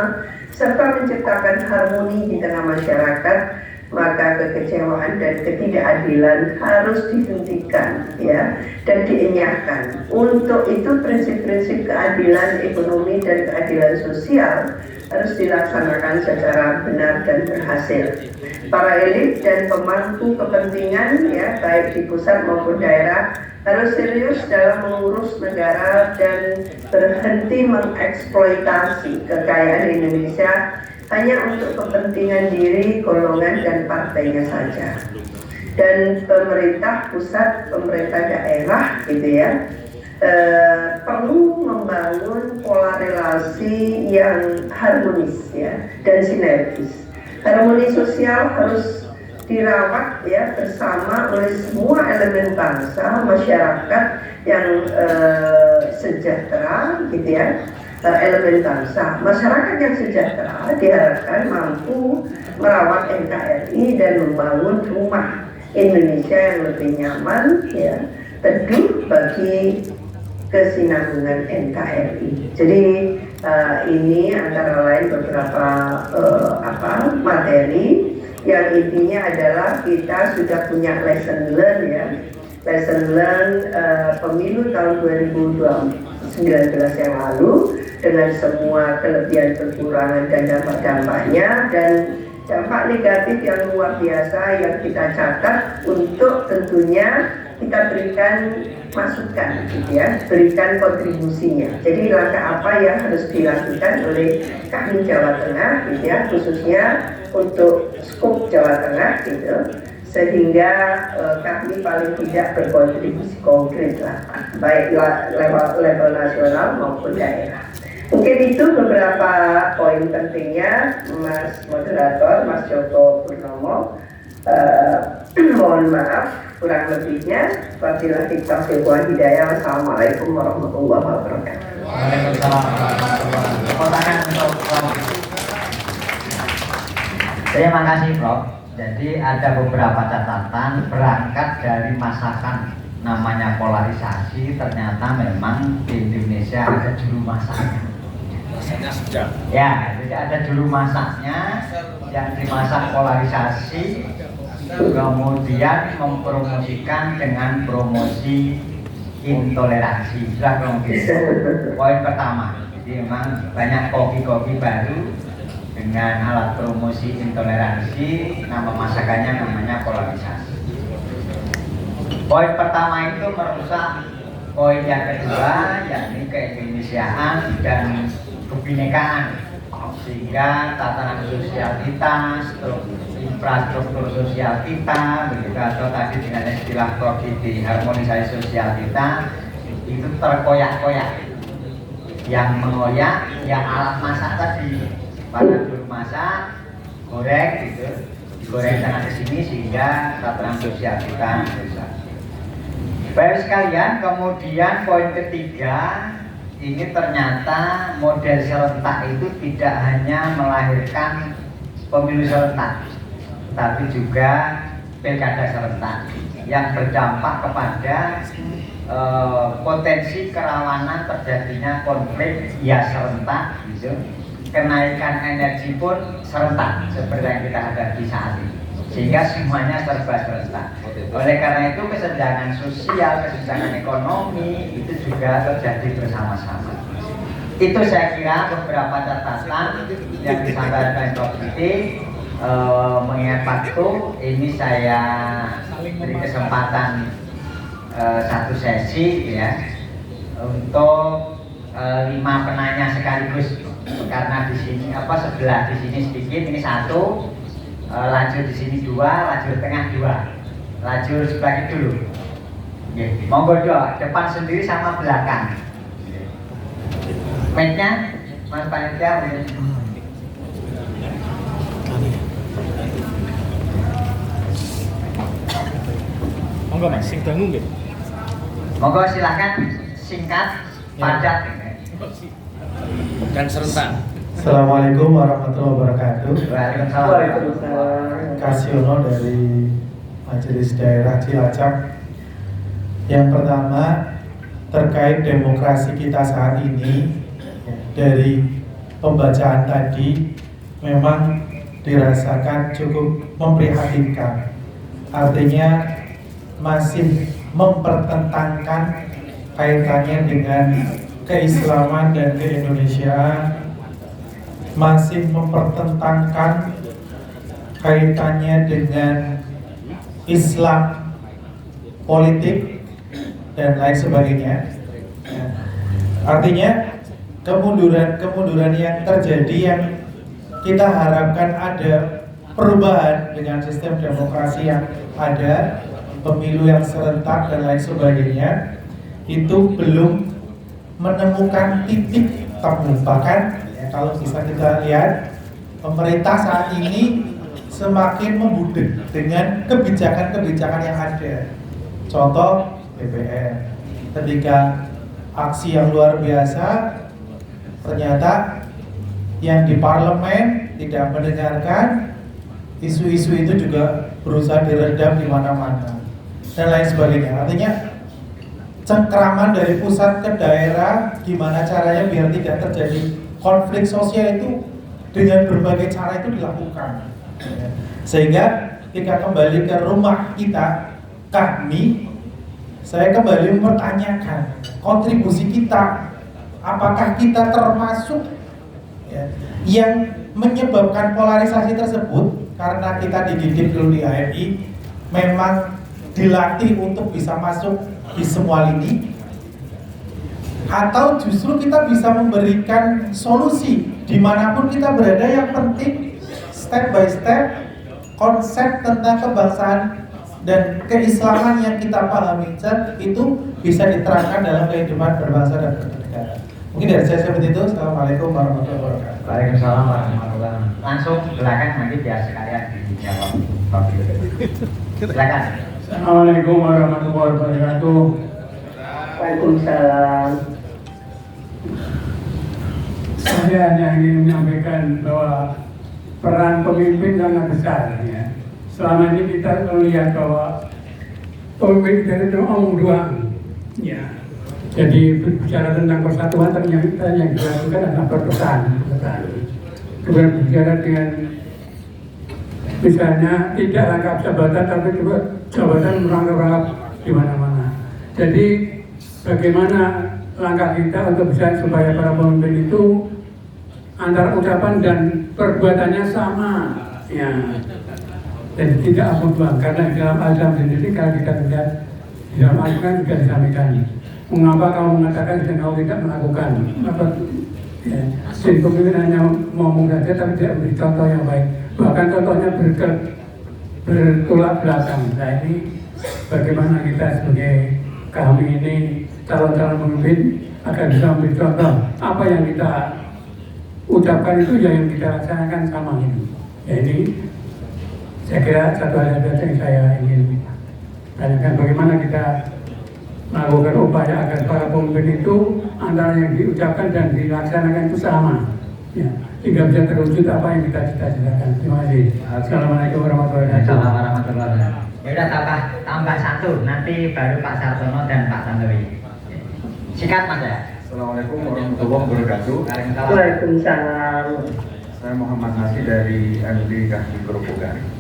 serta menciptakan harmoni di tengah masyarakat, maka kekecewaan dan ketidakadilan harus dihentikan ya dan dienyahkan. Untuk itu prinsip-prinsip keadilan ekonomi dan keadilan sosial harus dilaksanakan secara benar dan berhasil. Para elit dan pemangku kepentingan ya baik di pusat maupun daerah harus serius dalam mengurus negara dan berhenti mengeksploitasi kekayaan Indonesia hanya untuk kepentingan diri, golongan, dan partainya saja. Dan pemerintah pusat, pemerintah daerah gitu ya, perlu membangun pola relasi yang harmonis ya dan sinergis. Harmoni sosial harus dirawat ya bersama oleh semua elemen bangsa, masyarakat yang sejahtera gitu ya. Elemen bangsa, masyarakat yang sejahtera diharapkan mampu merawat NKRI dan membangun rumah Indonesia yang lebih nyaman ya, teduh bagi kesinambungan NKRI. Jadi ini antara lain beberapa materi yang intinya adalah kita sudah punya lesson learn ya, lesson learn pemilu tahun 2019 yang lalu dengan semua kelebihan, kekurangan, dan dampak-dampaknya, dan dampak negatif yang luar biasa yang kita catat untuk tentunya kita berikan masukan gitu ya, berikan kontribusinya. Jadi langkah apa yang harus dilakukan oleh kami Jawa Tengah gitu ya, khususnya untuk skop Jawa Tengah gitu, sehingga kami paling tidak berkontribusi konkret lah, baik level nasional maupun daerah. Mungkin itu beberapa poin pentingnya, Mas Moderator, Mas Joko Purnomo. Mohon maaf kurang lebihnya. Wabillahi taufiq wal hidayah. Wassalamualaikum warahmatullahi wabarakatuh. Waalaikumsalam warahmatullahi wabarakatuh. Terima kasih Prof. Jadi ada beberapa catatan berangkat dari masakan namanya polarisasi, ternyata memang di Indonesia ada juru masaknya. Ya, jadi ada juru masaknya yang dimasak polarisasi, kemudian mempromosikan dengan promosi intoleransi. Sudah gitu. Poin pertama, jadi memang banyak kopi-kopi baru dengan alat promosi intoleransi, nama masakannya namanya polarisasi. Poin pertama itu merusak poin yang kedua, yakni keindonesiaan dan kebinekaan, sehingga tatanan sosial kita, infrastruktur sosial kita, begitu, atau tadi dengan istilah produktif harmonisasi sosial kita itu terkoyak-koyak. Yang mengoyak ya alat masak tadi, pada juru masak, goreng gitu, digoreng sana ke sini sehingga tatanan sosial kita rusak. Baik sekalian, kemudian poin ketiga, ini ternyata model serentak itu tidak hanya melahirkan pemilu serentak, tapi juga pilkada serentak yang berdampak kepada potensi kerawanan terjadinya konflik ya serentak, gitu. Kenaikan energi pun serentak seperti yang kita hadapi saat ini, sehingga semuanya serba serentak. Oleh karena itu kesenjangan sosial, kesenjangan ekonomi itu juga terjadi bersama-sama. Itu saya kira beberapa catatan yang disampaikan Prof. Siti. Mengingat waktu ini saya beri kesempatan satu sesi ya untuk 5 penanya sekaligus, karena di sini sebelah di sini sedikit, ini 1, lajur di sini 2, lajur tengah 2, lajur sebelah itu dulu. Monggo doa depan sendiri sama belakang. Mic-nya Mas Panitia. Monggo Mas, sing dangu nggih. Monggo silakan singkat, padat Dan serentak. Assalamualaikum warahmatullahi wabarakatuh. Waalaikumsalam. Kasiono dari Majelis Daerah Cilacap. Yang pertama terkait demokrasi kita saat ini, dari pembacaan tadi memang dirasakan cukup memprihatinkan. Artinya masih mempertentangkan kaitannya dengan keislaman dan keindonesiaan, masih mempertentangkan kaitannya dengan Islam, politik, dan lain sebagainya. Artinya kemunduran yang terjadi yang kita harapkan ada perubahan dengan sistem demokrasi yang ada, pemilu yang serentak dan lain sebagainya, itu belum menemukan titik temu. Bahkan ya, kalau bisa kita lihat, pemerintah saat ini semakin membudek dengan kebijakan-kebijakan yang ada. Contoh BBM, ketika aksi yang luar biasa, ternyata yang di parlemen tidak mendengarkan, isu-isu itu juga berusaha diredam di mana-mana dan lain sebagainya. Artinya cengkraman dari pusat ke daerah, gimana caranya biar tidak terjadi konflik sosial itu dengan berbagai cara itu dilakukan. Sehingga ketika kembali ke rumah kita, saya kembali mempertanyakan kontribusi kita, apakah kita termasuk yang menyebabkan polarisasi tersebut, karena kita dididik dulu di HMI memang dilatih untuk bisa masuk di semua lini, atau justru kita bisa memberikan solusi dimanapun kita berada. Yang penting step by step konsep tentang kebangsaan dan keislaman yang kita pahami itu bisa diterapkan dalam kehidupan berbangsa dan bernegara. Mungkin dari saya seperti itu. Assalamualaikum warahmatullahi wabarakatuh. Waalaikumsalam warahmatullahi wabarakatuh. Langsung belakang nanti biar sekalian dijawab. Silakan. Assalamualaikum warahmatullahi wabarakatuh. Waalaikumsalam. Saya hanya ingin menyampaikan bahwa peran pemimpin sangat besar ya. Selama ini kita melihat bahwa pemimpin itu omong doang ya. Jadi bicara tentang persatuan ternyata yang dilakukan adalah perpecahan. Kemudian bicara dengan misalnya tidak rangkap jabatan tapi juga jabatan merangkap di mana-mana. Jadi bagaimana langkah kita untuk bisa supaya para pemimpin itu antara ucapan dan perbuatannya sama, ya. Dan tidak abu-abu, karena di dalam Al-Quran sendiri kalau kita lihat di dalam Al-Quran juga disampaikan, mengapa kamu mengatakan dan kamu tidak melakukan? Maka ya, jadi pemimpin hanya ngomong saja tapi tidak memberi contoh yang baik. Bahkan contohnya bertolak belakang. Nah ini bagaimana kita sebagai kami ini calon-calon pemimpin agar bisa memberi contoh apa yang kita ucapkan itu yang kita laksanakan sama ini. Ya ini saya kira satu hal yang saya ingin tanyakan, bagaimana kita melakukan upaya agar para pemimpin itu antara yang diucapkan dan dilaksanakan itu sama, ya, sehingga bisa terwujud apa yang kita cita-citakan. Terima kasih. Assalamualaikum warahmatullahi wabarakatuh. Ya udah tambah satu, nanti baru Pak Sartono dan Pak Tantowi. Sikat Mas ya. Assalamualaikum warahmatullahi wabarakatuh. Waalaikumsalam. Saya Muhammad Nasi dari MD Kahmi Grobogan.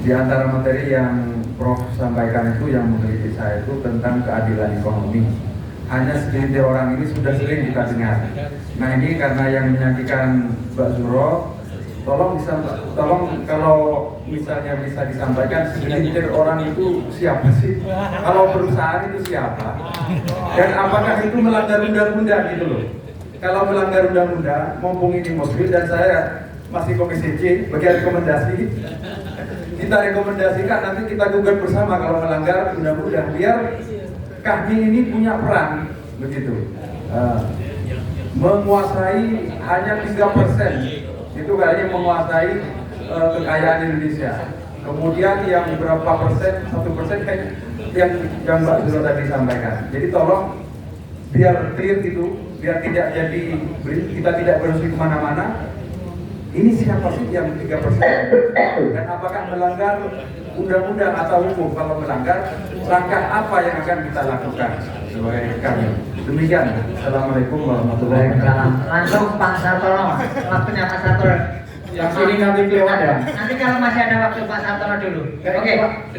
Di antara materi yang Prof sampaikan itu yang meneliti saya itu tentang keadilan ekonomi. Hanya segelintir orang ini sudah sering kita dengar. Nah ini karena yang menyaksikan Mbak Zuro, tolong kalau misalnya bisa disampaikan segelintir orang itu siapa sih? Kalau perusahaan itu siapa? Dan apakah itu melanggar undang-undang gitu loh? Kalau melanggar undang-undang, mumpung ini mobil dan saya masih komisi C, bagian rekomendasi, kita rekomendasikan nanti kita gugat bersama kalau melanggar undang-undang, biar kami ini punya peran begitu. Menguasai hanya 3%, itu kayaknya menguasai kekayaan Indonesia. Kemudian yang berapa persen, 1% kayak yang Mbak Zuro tadi sampaikan. Jadi tolong biar clear gitu, biar tidak jadi kita tidak berusaha kemana-mana. Ini siapa sih yang 3%? Dan apakah melanggar undang-undang atau hukum? Kalau melanggar, langkah apa yang akan kita lakukan sebagai kami? Demikian. Assalamualaikum warahmatullahi wabarakatuh. Langsung Pak Sartono, waktunya Pak Sartono. Yang sini nanti lewat ya. Nanti kalau masih ada waktu Pak Sartono dulu. Oke,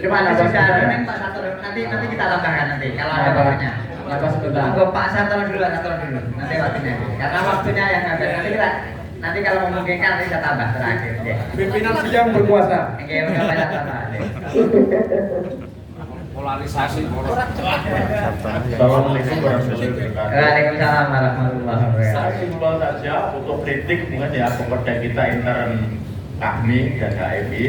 depan sudah ada Pak Sartono. Nanti kita tambahkan nanti kalau ada waktunya. Pak Sartono dulu, nanti waktunya. Karena waktunya yang ada nanti kalau memungkinkan nanti saya tambah terakhir. Pimpinan sidang berkuasa. Oke, udah banyak tambah. Polarisasi. Assalamualaikum warahmatullahi wabarakatuh. Waalaikumsalam warahmatullahi Saya wabarakatuh. simpel saja untuk kritik mungkin ya kepada kita intern kami dan HMI.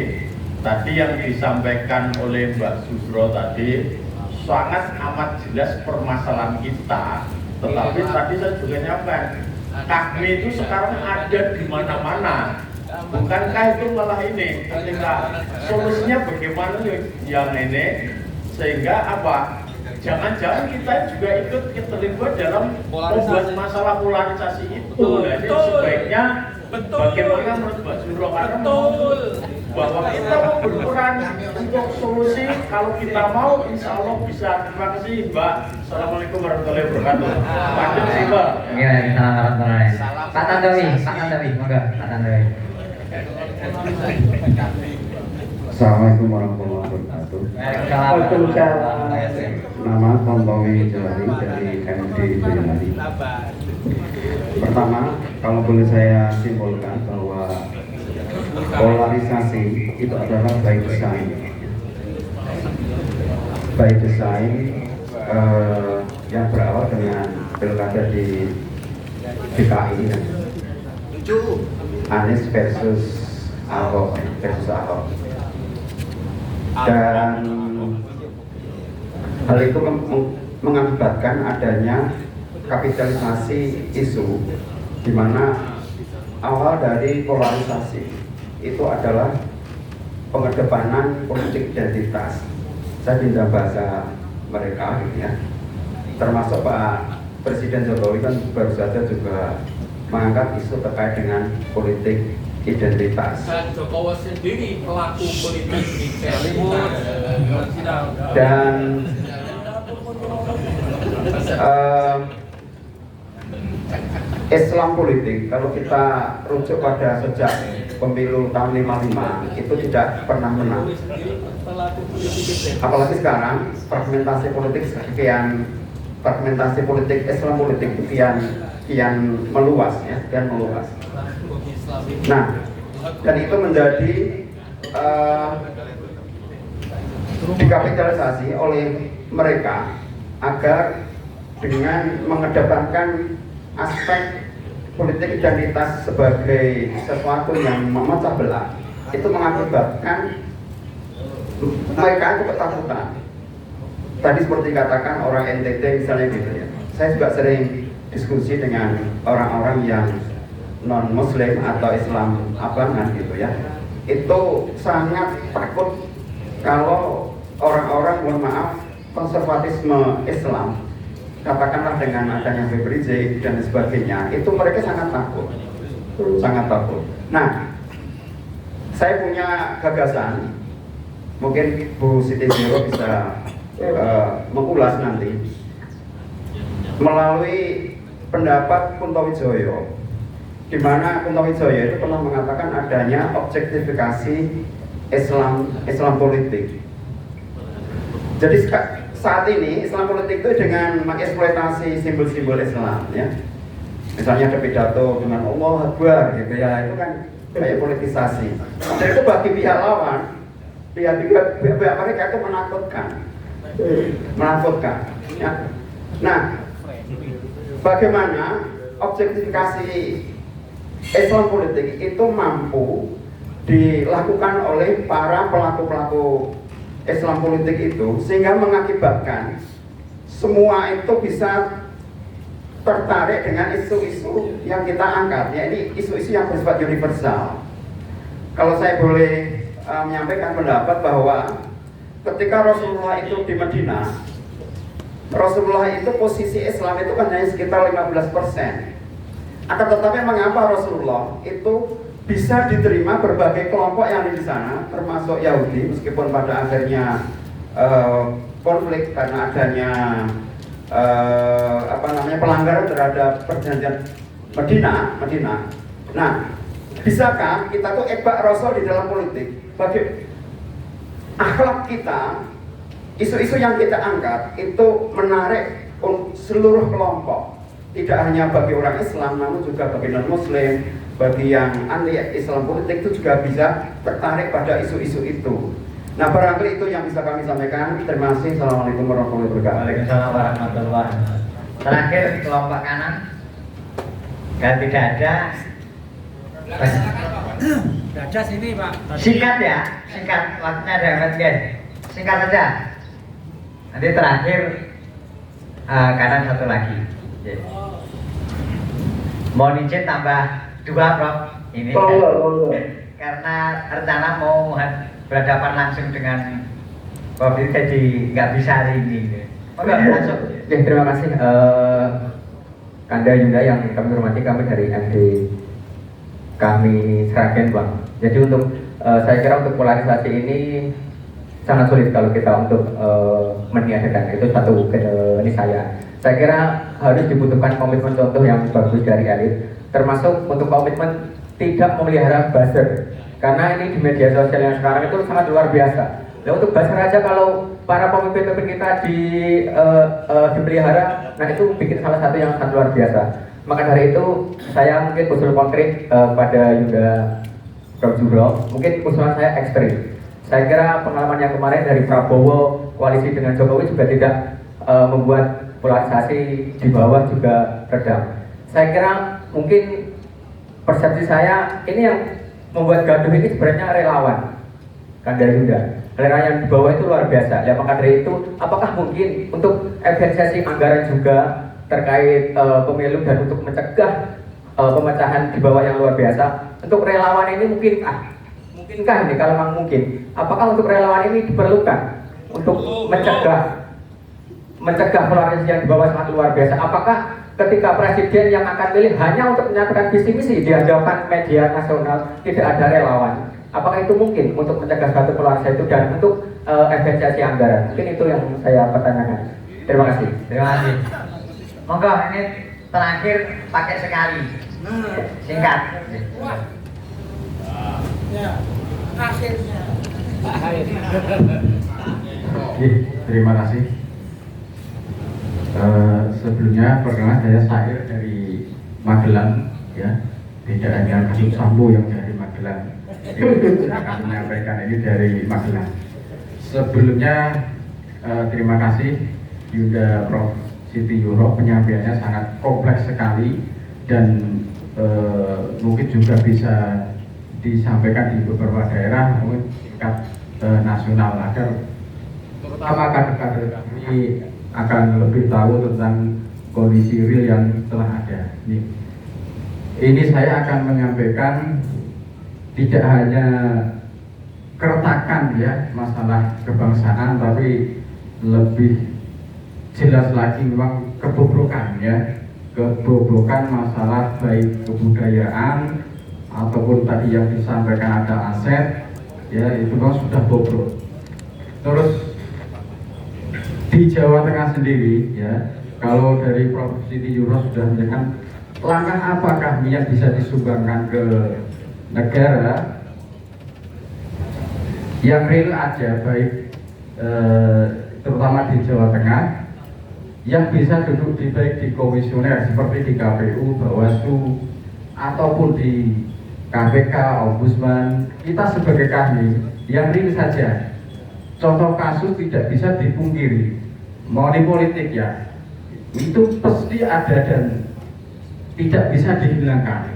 Tadi yang disampaikan oleh Mbak Zuro tadi sangat amat jelas permasalahan kita. Tetapi tadi saya juga nyampaikan, kami itu sekarang ada di mana-mana. Bukankah itu malah ini? Ketika solusinya bagaimana yang ini? Sehingga apa? Jangan-jangan kita juga ikut terlibat dalam membuat masalah polarisasi itu. Jadi sebaiknya bagaimana menurut Mbak Zuro bahwa kita mau berperan untuk solusi. Kalau kita mau, insya Allah bisa. Terima kasih Mbak. Assalamualaikum warahmatullahi wabarakatuh. Lanjut sih Mbak. Iya, assalamualaikum. Pak Tantowi, monggo Pak Tantowi. Assalamualaikum warahmatullahi wabarakatuh. Waalaikumsalam. Nama Tantowi Jawari dari MD Boyolali. Pertama, kalau boleh saya simpulkan bahwa polarisasi itu adalah by design. By design yang berawal dengan pilkada di DKI, Anies versus Ahok. Dan hal itu mengakibatkan adanya kapitalisasi isu, di mana awal dari polarisasi itu adalah pengedepanan politik identitas. Saya pindah bahasa mereka, gitu ya. Termasuk Pak Presiden Jokowi kan baru saja juga mengangkat isu terkait dengan politik identitas. Dan Jokowi sendiri pelaku politik identitas. Dan Islam politik, kalau kita rujuk pada sejak pemilu tahun 55 itu tidak pernah menang. Apalagi sekarang fragmentasi politik sekian fragmentasi politik Islam politik itu kian meluas ya, kian meluas. Nah, dan itu menjadi dikapitalisasi oleh mereka agar dengan mengedepankan aspek politik identitas sebagai sesuatu yang memecah belah, itu mengakibatkan mereka itu ketakutan. Tadi seperti katakan orang NTT misalnya gitu ya. Saya juga sering diskusi dengan orang-orang yang non Muslim atau Islam abangan gitu ya. Itu sangat takut kalau orang-orang, mohon maaf, konservatisme Islam, katakanlah dengan adanya Habib Rizik dan sebagainya, itu mereka sangat takut, sangat takut. Nah, saya punya gagasan, mungkin Bu Siti Zero bisa mengulas nanti melalui pendapat Kuntowijoyo, di mana Kuntowijoyo itu pernah mengatakan adanya objektifikasi Islam politik. Jadi saat ini Islam politik itu dengan mengeksploitasi simbol-simbol Islam ya. Misalnya ada pidato dengan Allah Akbar gitu ya, itu kan kayak politisasi. Dan itu bagi pihak lawan, pihak mereka itu menakutkan ya. Nah, bagaimana objektifikasi Islam politik itu mampu dilakukan oleh para pelaku-pelaku Islam politik itu, sehingga mengakibatkan semua itu bisa tertarik dengan isu-isu yang kita angkat, yaitu isu-isu yang bersifat universal. Kalau saya boleh menyampaikan pendapat bahwa ketika Rasulullah itu di Madinah, Rasulullah itu posisi Islam itu kan hanya sekitar 15%. Akan tetapi mengapa Rasulullah itu bisa diterima berbagai kelompok yang ada di sana, termasuk Yahudi, meskipun pada akhirnya konflik karena adanya pelanggaran terhadap perjanjian Madinah. Nah, bisakah kita tuh ebak Rasul di dalam politik? Bagi akhlak kita, isu-isu yang kita angkat itu menarik seluruh kelompok, tidak hanya bagi orang Islam, namun juga bagi non-Muslim, bagi yang anti Islam politik itu juga bisa tertarik pada isu-isu itu. Nah, barangkali itu yang bisa kami sampaikan. Terima kasih. Assalamualaikum warahmatullahi wabarakatuh. Waalaikumsalam warahmatullahi wabarakatuh. Terakhir kelompok kanan, kalau tidak ada. Ada sini Pak. Singkat ya, singkat. Waktunya ada guys. Singkat saja. Nanti terakhir kanan satu lagi. Mohon izin tambah 2 Prof. Ini karena rencana mau berhadapan langsung dengan Prof. Jadi nggak bisa hari ini. Oke, langsung. Ya, terima kasih Kanda Yunda yang kami hormati, kami dari MD kami Sragen Bang. Jadi untuk saya kira untuk polarisasi ini sangat sulit kalau kita untuk meniadakan, itu satu ini saya kira harus dibutuhkan komitmen contoh yang bagus dari elit, termasuk untuk komitmen tidak memelihara buzzer, karena ini di media sosial yang sekarang itu sangat luar biasa. Nah, untuk buzzer aja kalau para pemimpin kita dipelihara, nah itu bikin salah satu yang sangat luar biasa. Maka dari itu saya mungkin usul konkret pada Yunda Prof. Juro, mungkin usulan saya ekstrim. Saya kira pengalaman yang kemarin dari Prabowo koalisi dengan Jokowi juga tidak membuat polarisasi di bawah juga redam. Saya kira mungkin persepsi saya ini yang membuat gaduh ini sebenarnya relawan Kanda Yunda. Relawan yang di bawah itu luar biasa. Ya, maka dari itu apakah mungkin untuk efisiensi anggaran juga terkait pemilu dan untuk mencegah pemecahan di bawah yang luar biasa, untuk relawan ini mungkinkah ini kalau memang mungkin, apakah untuk relawan ini diperlukan untuk mencegah polarisasi yang di bawah sangat luar biasa? Apakah ketika presiden yang akan pilih hanya untuk menyampaikan visi misi di hadapan media nasional tidak ada relawan, apakah itu mungkin untuk mencegah suatu polarisasi itu dan untuk efisiensi anggaran? Mungkin itu yang saya pertanyakan. Terima kasih. Terima kasih. Monggo ini terakhir pakai sekali. Singkat. Ya, akhirnya. Terima kasih. Sebelumnya perkenalkan saya Sair dari Magelang, ya. Tidak hanya Kasus Sambo yang dari Magelang. Ini saya akan menyampaikan ini dari Magelang. Sebelumnya terima kasih Yunda Prof. Siti Yuro, penyampaiannya sangat kompleks sekali dan mungkin juga bisa disampaikan di beberapa daerah, mungkin tingkat nasional agar terutama kader-kader kami akan lebih tahu tentang kondisi real yang telah ada. Ini saya akan menyampaikan tidak hanya keretakan ya masalah kebangsaan, tapi lebih jelas lagi memang kebobrokan ya, kebobrokan masalah baik kebudayaan ataupun tadi yang disampaikan ada aset ya, itu kan sudah bobrok. Terus di Jawa Tengah sendiri ya, kalau dari Prof. Siti Yuro sudah menjelaskan langkah apakah yang bisa disumbangkan ke negara yang real aja, baik terutama di Jawa Tengah, yang bisa duduk di baik di komisioner seperti di KPU, Bawaslu, ataupun di KPK, Ombudsman. Kita sebagai kami yang real saja, contoh kasus tidak bisa dipungkiri, money politik ya, itu pasti ada dan tidak bisa dihilangkan.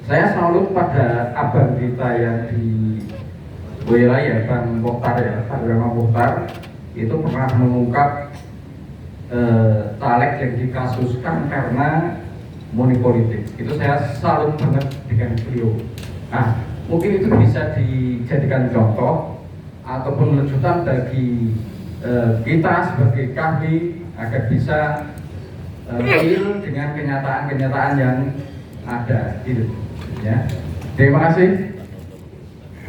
Saya salut pada abang kita yang di wilayah Bang Mokhtar ya, Pak Rama Mokhtar, itu pernah mengungkap caleg yang dikasuskan karena money politik. Itu saya salut banget dengan beliau. Nah, mungkin itu bisa dijadikan contoh ataupun lanjutan bagi kita sebagai kami agar bisa real dengan kenyataan-kenyataan yang ada gitu ya. Terima kasih.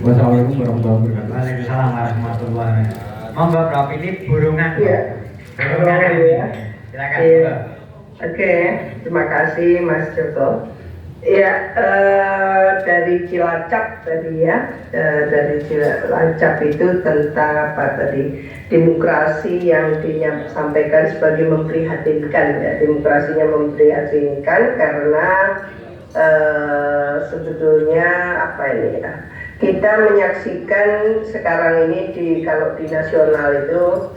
Wassalamualaikum warahmatullahi wabarakatuh. Waalaikumsalam warahmatullahi wabarakatuh. Monggo Prof, ini burungan. Iya. Burungan Ya. silakan. Iya. Oke, terima kasih Mas Joko. Ya, dari Cilacap tadi ya, dari Cilacap itu tentang apa tadi, demokrasi yang disampaikan sebagai memprihatinkan ya, demokrasinya memprihatinkan karena sebetulnya apa ini ya, kita menyaksikan sekarang ini kalau di nasional itu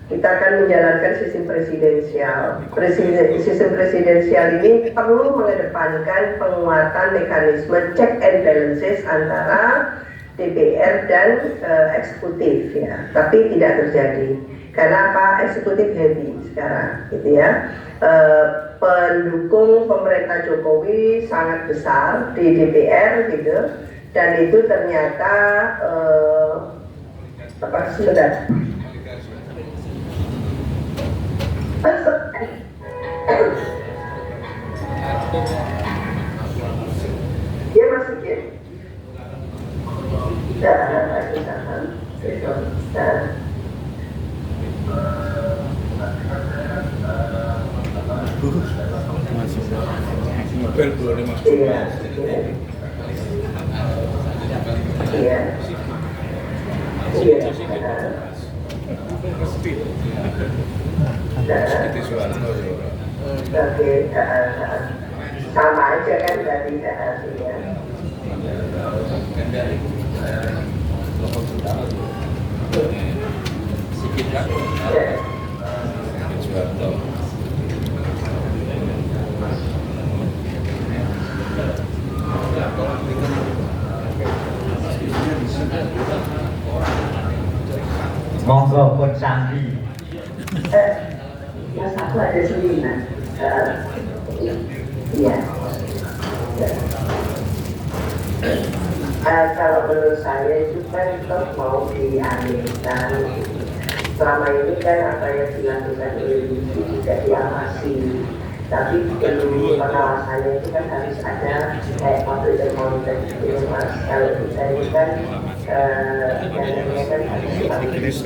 kita akan menjalankan sistem presidensial. Sistem presidensial ini perlu mengedepankan penguatan mekanisme check and balances antara DPR dan eksekutif ya. Tapi tidak terjadi. Karena apa? Eksekutif heavy sekarang, gitu ya. Pendukung pemerintah Jokowi sangat besar di DPR gitu, dan itu ternyata sebentar. Dia masuk ya? Mobil belum masuk. Iya. Iya. Oke, sama aja kan tadi artinya. Sikit kan? Monggo pun Sandi. Mas aku ada 9. Iya. Kalau menurut saya itu kan tetap mau dialihkan. Selama ini kan apa yang dilakukan oleh Indonesia tidak diawasi. Tapi perlu pengawasannya itu kan harus ada kayak public accounting gitu Mas. Kalau kita ini kan dananya kan harus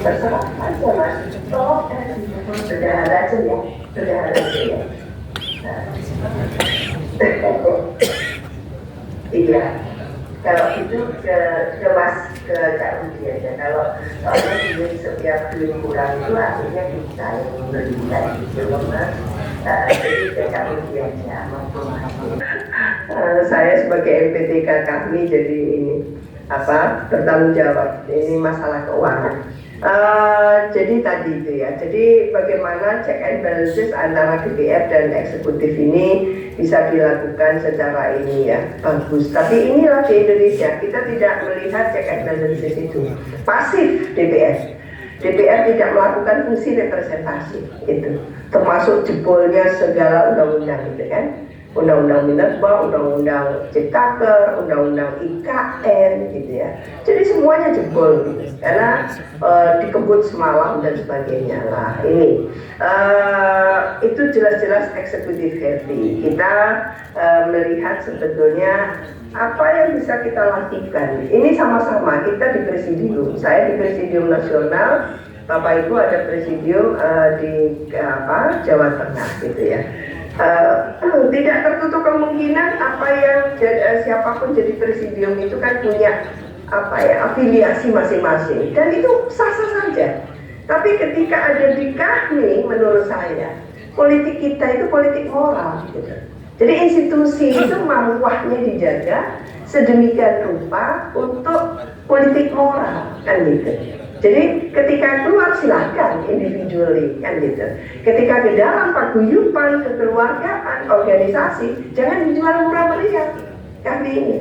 terserah aja Mas. Sederhana aja ya, sederhana aja ya. Iya, kalau itu ke ke Kak Rudi aja. Kalau soalnya duit setiap duit kurang itu akhirnya kita yang memberikan gitu loh Mas. Jadi ke Kak Rudi aja. Saya sebagai MPTK kami jadi ini bertanggung jawab. Ini masalah keuangan. Jadi tadi itu ya, jadi bagaimana check and balances antara DPR dan eksekutif ini bisa dilakukan secara ini ya, bagus. Tapi inilah di Indonesia, kita tidak melihat check and balances itu. Pasif DPR tidak melakukan fungsi representasi itu, termasuk jebolnya segala undang-undang gitu kan. Undang-undang Minerba, undang-undang Ciptaker, undang-undang IKN gitu ya. Jadi semuanya jebol gitu. Karena dikebut semalam dan sebagainya lah. Ini itu jelas-jelas eksekutif heavy. Kita melihat sebetulnya apa yang bisa kita lakukan. Ini sama-sama kita di presidium. Saya di presidium nasional, Bapak Ibu ada presidium di Jawa Tengah gitu ya. Tidak tertutup kemungkinan apa yang siapapun jadi presidium itu kan punya afiliasi masing-masing dan itu sah-sah saja. Tapi ketika ada di kami, menurut saya politik kita itu politik moral gitu. Jadi institusi itu marwahnya dijaga sedemikian rupa untuk politik moral kan gitu. Jadi ketika keluar silakan individually kan gitu. Ketika di dalam paguyuban, kekeluargaan, organisasi jangan dijual murah meriah kami ini.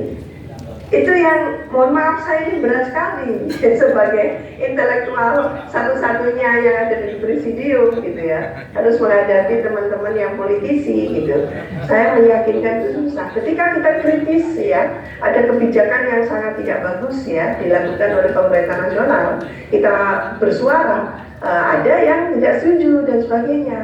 Itu yang mohon maaf saya ini berat sekali sebagai intelektual satu-satunya yang ada di presidium gitu ya, harus menghadapi teman-teman yang politisi gitu. Saya meyakinkan itu susah. Ketika kita kritis ya, ada kebijakan yang sangat tidak bagus ya dilakukan oleh pemerintah nasional, kita bersuara, ada yang tidak setuju dan sebagainya.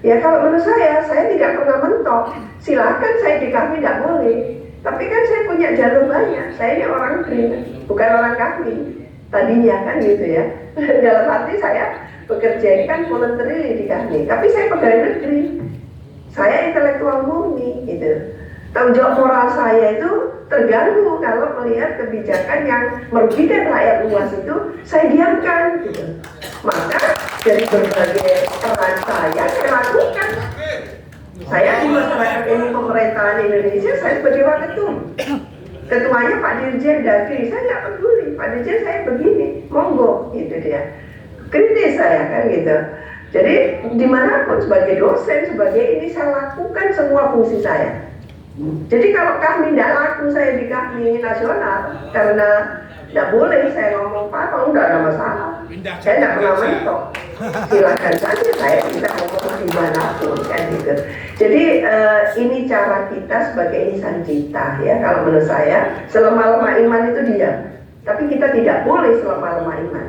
Ya kalau menurut saya tidak pernah mentok. Silakan saya di kami tidak boleh. Tapi kan saya punya jalur banyak, saya ini orang Green, bukan orang kami tadinya kan gitu ya. Dalam arti saya bekerja kan voluntarily di kami, tapi saya pegawai negeri, saya intelektual murni gitu. Tanggung jawab moral saya itu terganggu kalau melihat kebijakan yang merugikan rakyat luas itu saya diamkan gitu. Maka dari berbagai peran saya lakukan. Saya di masyarakat ini pemerintahan Indonesia, saya sebagai waketum. Ketuanya Pak Dirjen Dagri, saya nggak peduli. Pak Dirjen saya begini, monggo gitu dia. Kritis saya kan gitu. Jadi dimanapun sebagai dosen, sebagai ini saya lakukan semua fungsi saya. Jadi kalau kami tidak laku saya di kami nasional karena tidak boleh saya ngomong kalau nggak ada masalah. Saya tidak pernah mentok. Silakan saja saya tidak ngomong dimanapun kan gitu. Jadi ini cara kita sebagai insan kita ya. Kalau menurut saya selemah-lemah iman itu diam. Tapi kita tidak boleh selemah-lemah iman.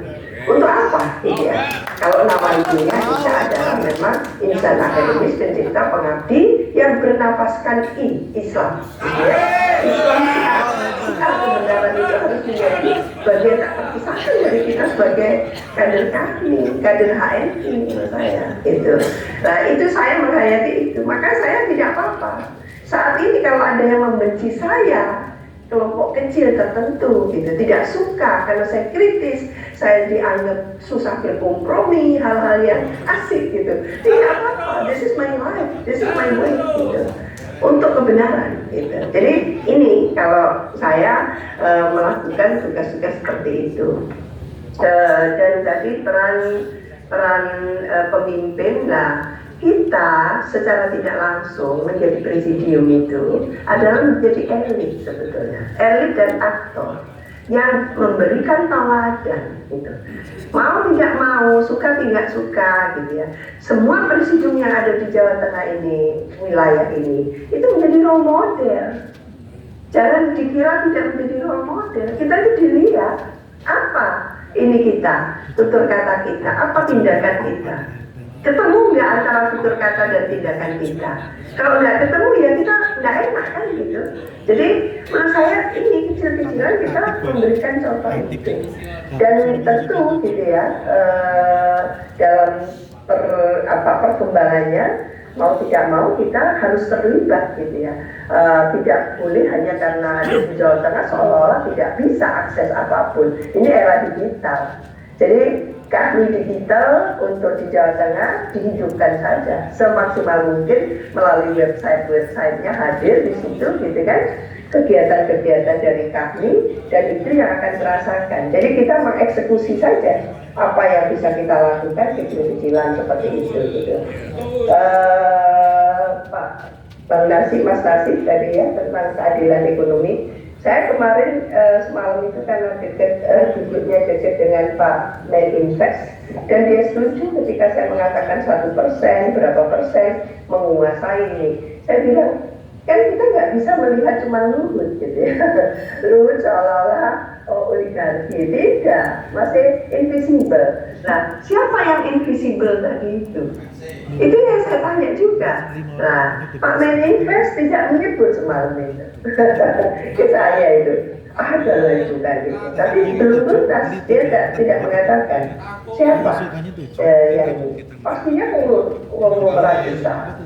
Untuk apa? Gitu ya. Kalau nama ininya kita adalah memang insan akademis pencipta pengabdi yang bernafaskan Islam. Gitu ya. Islam kita kebenaran itu harus menjadi bagian tak terpisahkan dari kita sebagai kader kami, kader HMI menurut saya. Gitu. Nah itu saya menghayati itu. Maka saya tidak apa-apa. Saat ini kalau ada yang membenci saya, kelompok kecil tertentu gitu, tidak suka karena saya kritis, saya dianggap susah berkompromi, hal-hal yang asik gitu. Tidak apa-apa, this is my life, this is my way gitu. Untuk kebenaran gitu. Jadi ini kalau saya melakukan tugas-tugas seperti itu. Dan tadi peran pemimpin lah. Kita secara tidak langsung menjadi presidium itu adalah menjadi elit sebetulnya, elit dan aktor yang memberikan teladan gitu. Mau tidak mau, suka tidak suka gitu ya. Semua presidium yang ada di Jawa Tengah ini, wilayah ini, itu menjadi role model. Jangan dikira tidak menjadi role model. Kita itu dilihat apa ini kita, tutur kata kita, apa tindakan kita. Ketemu nggak antara tutur kata dan tindakan kita? Kalau nggak ketemu ya kita nggak enak kan gitu. Jadi menurut saya ini kecil-kecilan kita memberikan contoh itu. Dan tentu gitu ya dalam perkembangannya mau tidak mau kita harus terlibat gitu ya. Tidak boleh hanya karena ada di Jawa Tengah seolah-olah tidak bisa akses apapun. Ini era digital. Jadi kami digital untuk di Jawa Tengah dihidupkan saja semaksimal mungkin melalui website-websitenya hadir di situ gitu kan, kegiatan-kegiatan dari kami, dan itu yang akan terasakan. Jadi kita mengeksekusi saja apa yang bisa kita lakukan, kecil-kecilan seperti itu gitu. Pak Bang Nasib, Mas Nasib tadi ya tentang keadilan ekonomi. Saya kemarin semalam itu karena duduknya dekat dengan Pak Meninvest, dan dia setuju ketika saya mengatakan 1%, berapa persen menguasai ini. Saya bilang, kan kita nggak bisa melihat cuma Luhut gitu ya. Luhut seolah-olah oligarki, tidak, masih invisible. Nah, siapa yang invisible tadi itu? Itu yang saya tanya juga. Nah, Pak Meninvest tidak menyebut semalam itu. Ke saya itu ada lah itu tadi. Tapi belum tuntas, dia tidak mengatakan siapa yang ini. Pastinya konglomerat besar,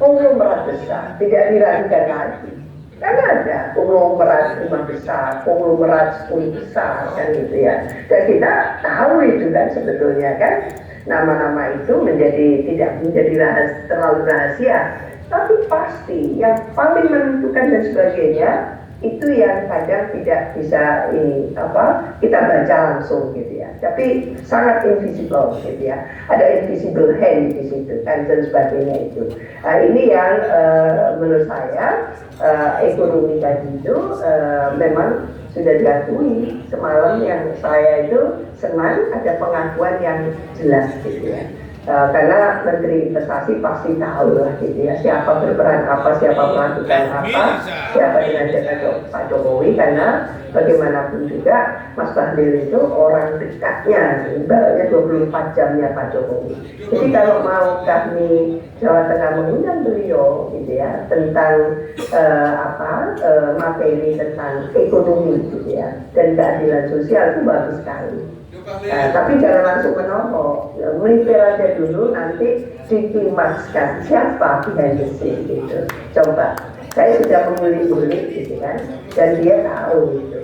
tidak diragukan lagi. Kan ada konglomerat 5 besar, konglomerat 10 besar kan gitu ya. Dan kita tahu itu kan sebetulnya kan nama-nama itu tidak menjadi terlalu rahasia. Tapi pasti yang paling menentukan dan sebagainya itu yang kadang tidak bisa kita baca langsung gitu ya. Tapi sangat invisible gitu ya. Ada invisible hand di situ kan dan sebagainya itu. Nah, ini yang menurut saya ekonomi tadi itu memang sudah diakui. Semalam yang saya itu senang ada pengakuan yang jelas gitu ya. Karena Menteri Investasi pasti tahu lah gitu ya, siapa berperan apa, siapa melakukan apa, siapa dengan Pak Jokowi, karena bagaimanapun juga Mas Bahlil itu orang dekatnya, ibaratnya 24 jamnya Pak Jokowi. Jadi kalau mau kami Jawa Tengah mengundang beliau gitu ya tentang materi tentang ekonomi gitu ya dan keadilan sosial, itu bagus sekali. Tapi jangan langsung menohok, melipir aja dulu, nanti diklimakskan siapa behind the scene gitu. Coba, saya sudah mengulik-ulik gitu kan, dan dia tahu gitu.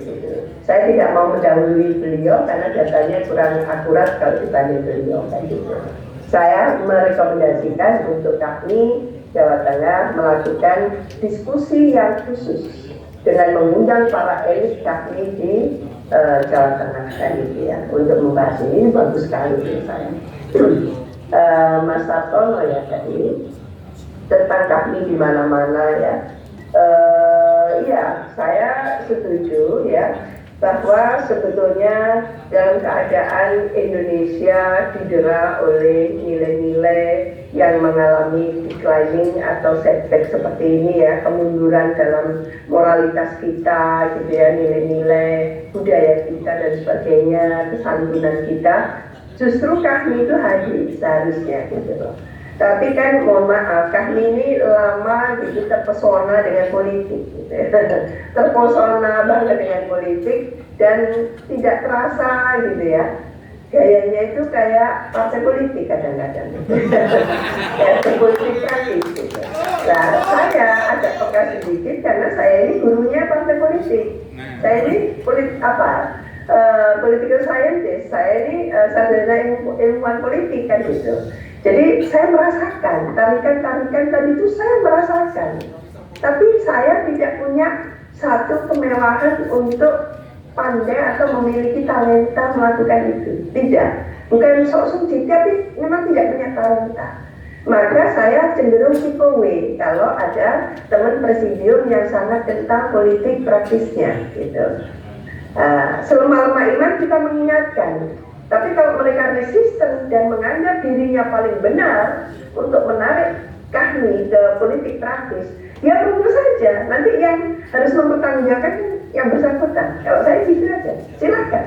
Saya tidak mau mendahului beliau karena datanya kurang akurat kalau dibanding beliau kan gitu. Saya merekomendasikan untuk kami Jawa Tengah melakukan diskusi yang khusus dengan mengundang para elit kami di Jawa Tengah kan gitu ya, untuk membahas ini bagus sekali menurut saya. Mas Sartono ya tadi tentang kami di mana-mana ya, ya saya setuju ya bahwa sebetulnya dalam keadaan Indonesia didera oleh nilai-nilai yang mengalami declining atau setback seperti ini ya, kemunduran dalam moralitas kita gitu ya, nilai-nilai budaya kita dan sebagainya, kesantunan kita, justru kami itu hadir seharusnya gitu loh. Tapi kan mohon maaf, kami ini lama gitu terpesona dengan politik gitu ya. Terpesona banget dengan politik dan tidak terasa gitu ya. Gayanya itu kayak partai politik kadang-kadang gitu. Kayak politik praktis gitu. Nah, saya agak peka sedikit karena saya ini gurunya partai politik. Saya ini political scientist, saya ini sarjana ilmuwan politik kan gitu. Jadi saya merasakan tarikan-tarikan tadi itu saya merasakan, tapi saya tidak punya satu kemewahan untuk pandai atau memiliki talenta melakukan itu. Tidak, bukan sok suci, tapi memang tidak punya talenta. Maka saya cenderung tipe-W kalau ada teman presidium yang sangat tentang politik praktisnya gitu. Selemah-lemah iman kita mengingatkan. Tapi kalau mereka resisten dan menganggap dirinya paling benar untuk menarik kami ke politik praktis, ya tunggu saja. Nanti yang harus mempertanggungjawabkan yang bersangkutan. Kalau saya gitu aja, silakan.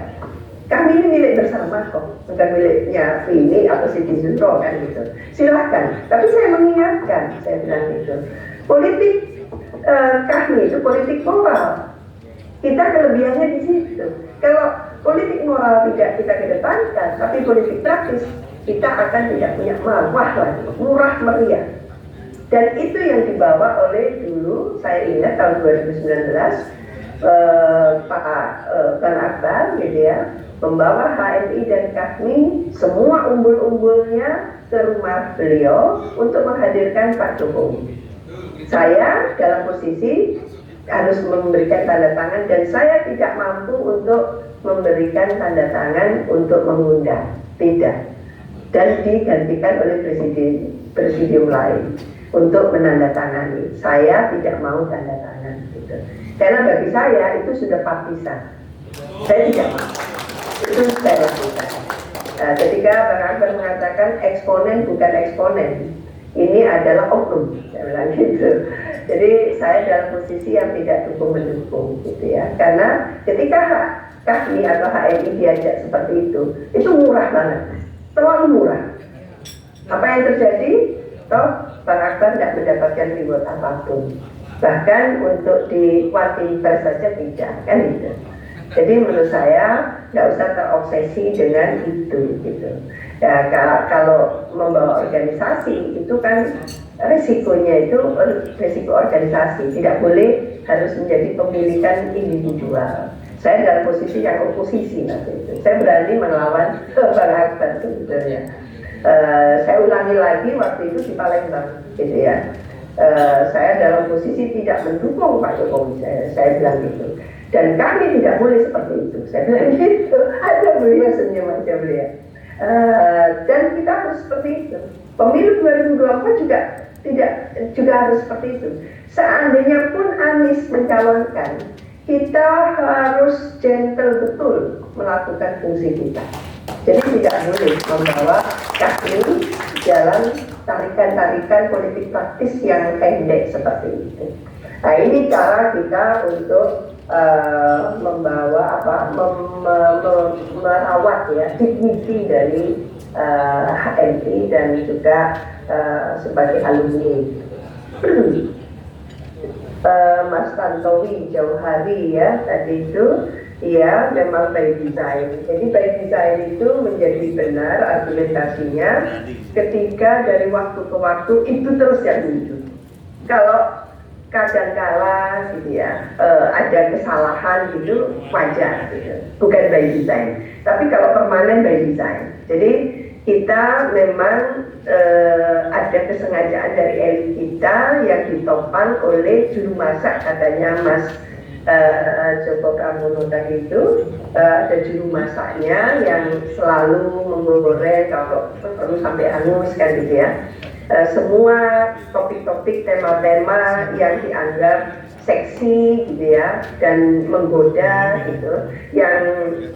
Kami ini milik bersama kok, bukan miliknya ini atau Siti Zuhro kan gitu. Silakan. Tapi saya mengingatkan, saya bilang gitu. Politik kami itu politik moral. Kita kelebihannya di situ. Kalau politik moral tidak kita kedepankan, tapi politik praktis kita akan tidak punya marwah lagi, murah meriah. Dan itu yang dibawa oleh dulu, saya ingat tahun 2019, Pak Bang Akbar gitu ya, membawa HMI dan KAHMI semua umbul-umbulnya ke rumah beliau untuk menghadirkan Pak Jokowi. Saya dalam posisi harus memberikan tanda tangan dan saya tidak mampu untuk memberikan tanda tangan untuk mengundang, tidak, dan digantikan oleh presidium lain untuk menandatangani. Saya tidak mau tanda tangan gitu. Karena bagi saya itu sudah partisan. Saya tidak mau. Itu saya lakukan. Nah, ketika Bang Akbar mengatakan eksponen bukan eksponen, ini adalah oknum, saya bilang gitu. Jadi saya dalam posisi yang tidak dukung-mendukung gitu ya. Karena ketika KAHMI atau HMI diajak seperti itu murah banget, terlalu murah. Apa yang terjadi? Toh Bang Akbar tidak mendapatkan reward apapun. Bahkan untuk di Watimper saja tidak, kan itu. Jadi menurut saya nggak usah terobsesi dengan itu gitu. Ya kalau membawa organisasi itu kan risikonya itu risiko organisasi, tidak boleh harus menjadi pemilikan individual. Saya dalam posisi yang oposisi waktu itu. Saya berani melawan Bang Akbar sebetulnya. Saya ulangi lagi waktu itu di Palembang, gitu ya. Saya dalam posisi tidak mendukung Pak Jokowi, saya bilang gitu. Dan kami tidak boleh seperti itu, saya bilang gitu. Ada beliau senyum aja beliau. Dan kita harus seperti itu. Pemilu 2024 juga harus seperti itu. Seandainya pun Anies mencalonkan, kita harus gentle betul melakukan fungsi kita. Jadi tidak boleh membawa kaki dalam tarikan-tarikan politik praktis yang pendek seperti itu. Nah ini cara kita untuk membawa merawat ya dignity dari HMI dan juga sebagai alumni. Mas Tantowi jauh hari ya tadi itu. Iya, memang by design. Jadi by design itu menjadi benar argumentasinya ketika dari waktu ke waktu itu terus yang muncul. Kalau kadang-kala gitu ya ada kesalahan gitu wajar gitu, bukan by design. Tapi kalau permanen by design. Jadi kita memang ada kesengajaan dari elit kita yang ditopang oleh juru masak katanya Mas Joko Pramono tadi itu ada juru masaknya yang selalu menggoreng kalau perlu sampai hangus kan gitu ya. Semua topik-topik tema-tema yang dianggap seksi gitu ya dan menggoda gitu yang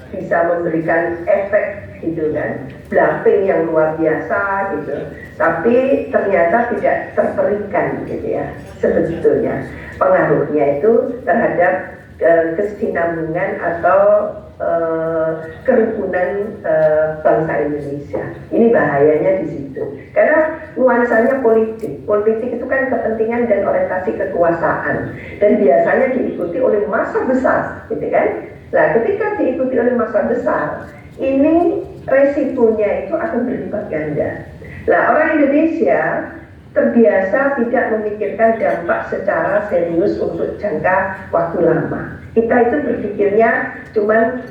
bisa memberikan efek gitu kan, bluffing yang luar biasa gitu, tapi ternyata tidak terperikan gitu ya sebetulnya pengaruhnya itu terhadap kesinambungan atau kerukunan bangsa Indonesia. Ini bahayanya di situ. Karena nuansanya politik. Politik itu kan kepentingan dan orientasi kekuasaan dan biasanya diikuti oleh massa besar, gitu kan? Nah, ketika diikuti oleh massa besar, ini resikonya itu akan berlipat ganda. Nah, orang Indonesia terbiasa tidak memikirkan dampak secara serius untuk jangka waktu lama. Kita itu berpikirnya cuman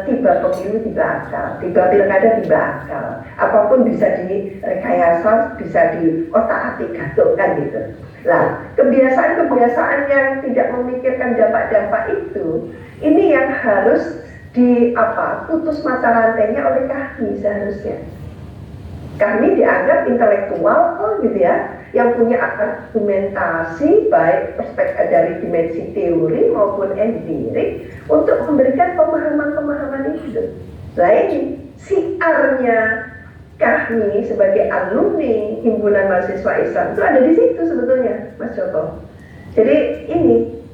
tiba pemilu tiba akal, tiba pilkada tiba akal. Apapun bisa direkayasa, bisa diotak-atik gatukkan gitu. Nah, kebiasaan-kebiasaan yang tidak memikirkan dampak-dampak itu, ini yang harus putus mata rantainya oleh KAHMI seharusnya. Kami dianggap intelektual gitu ya, yang punya argumentasi baik perspektif dari dimensi teori maupun empirik untuk memberikan pemahaman-pemahaman itu. Nah ini siarnya kami sebagai alumni Himpunan Mahasiswa Islam itu ada di situ sebetulnya, Mas Joko. Jadi ini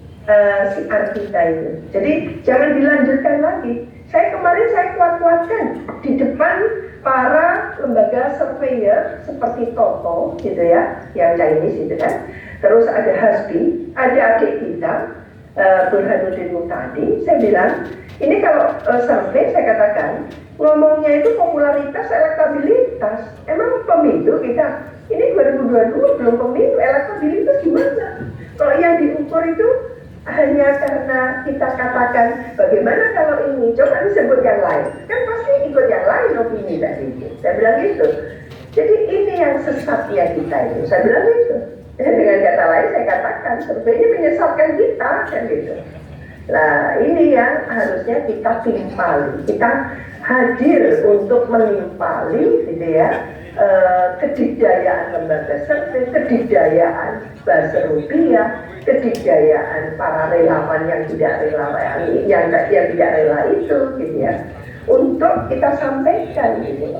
siar kita itu. Jadi jangan dilanjutkan lagi. Kemarin saya kuat-kuatkan di depan para lembaga surveyor seperti Toto gitu ya, yang Chinese itu kan. Terus ada Hasbi, ada adik kita, Burhanuddin Muhtadi, saya bilang ini kalau survei saya katakan ngomongnya itu popularitas, elektabilitas. Emang pemilu kita ini 2022 belum pemilu, elektabilitas gimana? Kalau yang diukur itu hanya karena kita katakan bagaimana kalau ini, coba disebut yang lain, kan pasti ikut yang lain opini tadi. Saya bilang gitu. Jadi ini yang sesatnya kita itu. Saya bilang gitu. Dengan kata lain saya katakan survei ini menyesatkan kita kan gitu. Nah ini yang harusnya kita timpali, kita hadir untuk menimpali gitu ya, kedikdayaan lembaga survei, kedikdayaan buzzer rupiah, kedikdayaan para relawan yang tidak rela, yang tidak rela itu gitu ya, untuk kita sampaikan gitu.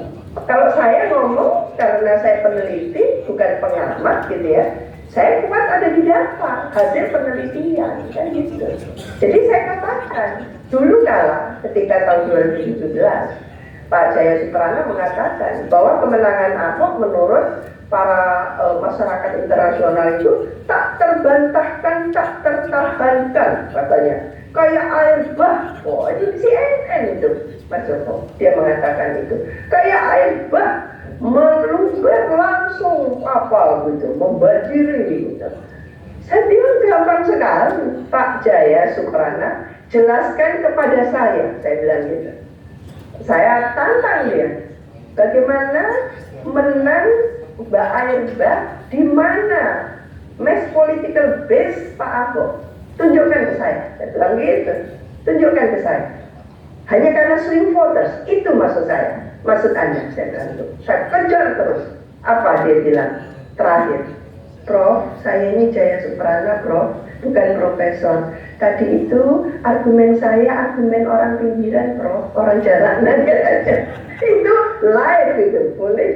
Kalau saya ngomong karena saya peneliti bukan pengamat gitu ya, saya kuat ada di data hasil penelitian kan gitu. Jadi saya katakan dulu kala ketika tahun 2017 Pak Jaya Suprana mengatakan bahwa kemenangan Ahok menurut para masyarakat internasional itu tak terbantahkan, tak tertahankan katanya. Kayak air bah, oh itu di CNN itu Mas Joko, dia mengatakan itu. Kayak air bah meluber langsung kapal gitu, membanjiri gitu. Saya bilang gampang sekali, Pak Jaya Suprana, jelaskan kepada saya bilang gitu. Saya tantang dia, bagaimana menang Mbak Airba di mana mass political base Pak Ahok, tunjukkan ke saya bilang gitu, tunjukkan ke saya. Hanya karena swing voters, itu maksud saya. Maksud Anda, saya bilang itu. Saya kejar terus. Apa dia bilang? Terakhir, Prof, saya ini Jaya Suprana, Prof, bukan profesor. Tadi itu argumen saya, argumen orang pinggiran, Prof, orang jalanan aja. Itu live itu, boleh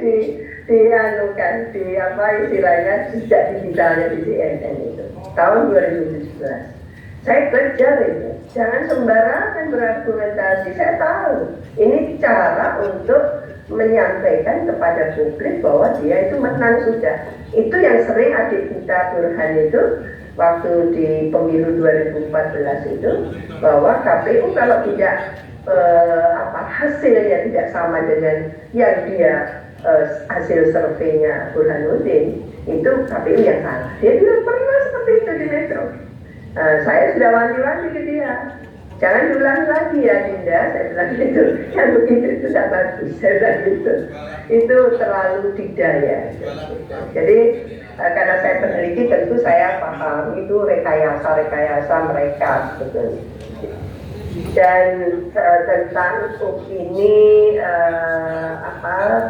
dianukan, di apa istilahnya, sejak digitalnya di CNN itu. Tahun 2017. Saya kejar itu, jangan sembarangan berargumentasi. Saya tahu ini cara untuk menyampaikan kepada publik bahwa dia itu menang sudah. Itu yang sering adik kita Burhan itu waktu di pemilu 2014 itu, bahwa KPU kalau tidak hasilnya tidak sama dengan yang dia hasil surveinya Burhanuddin, itu KPU yang salah. Dia bilang pernah seperti itu di Metro. Saya sudah wanti-wanti ke dia, jangan diulangi lagi ya Dinda, saya bilang gitu. Yang begitu itu tidak bagus, saya bilang gitu. Itu terlalu dikdaya. Jadi karena saya peneliti tentu saya paham itu rekayasa mereka betul. Dan tentang opini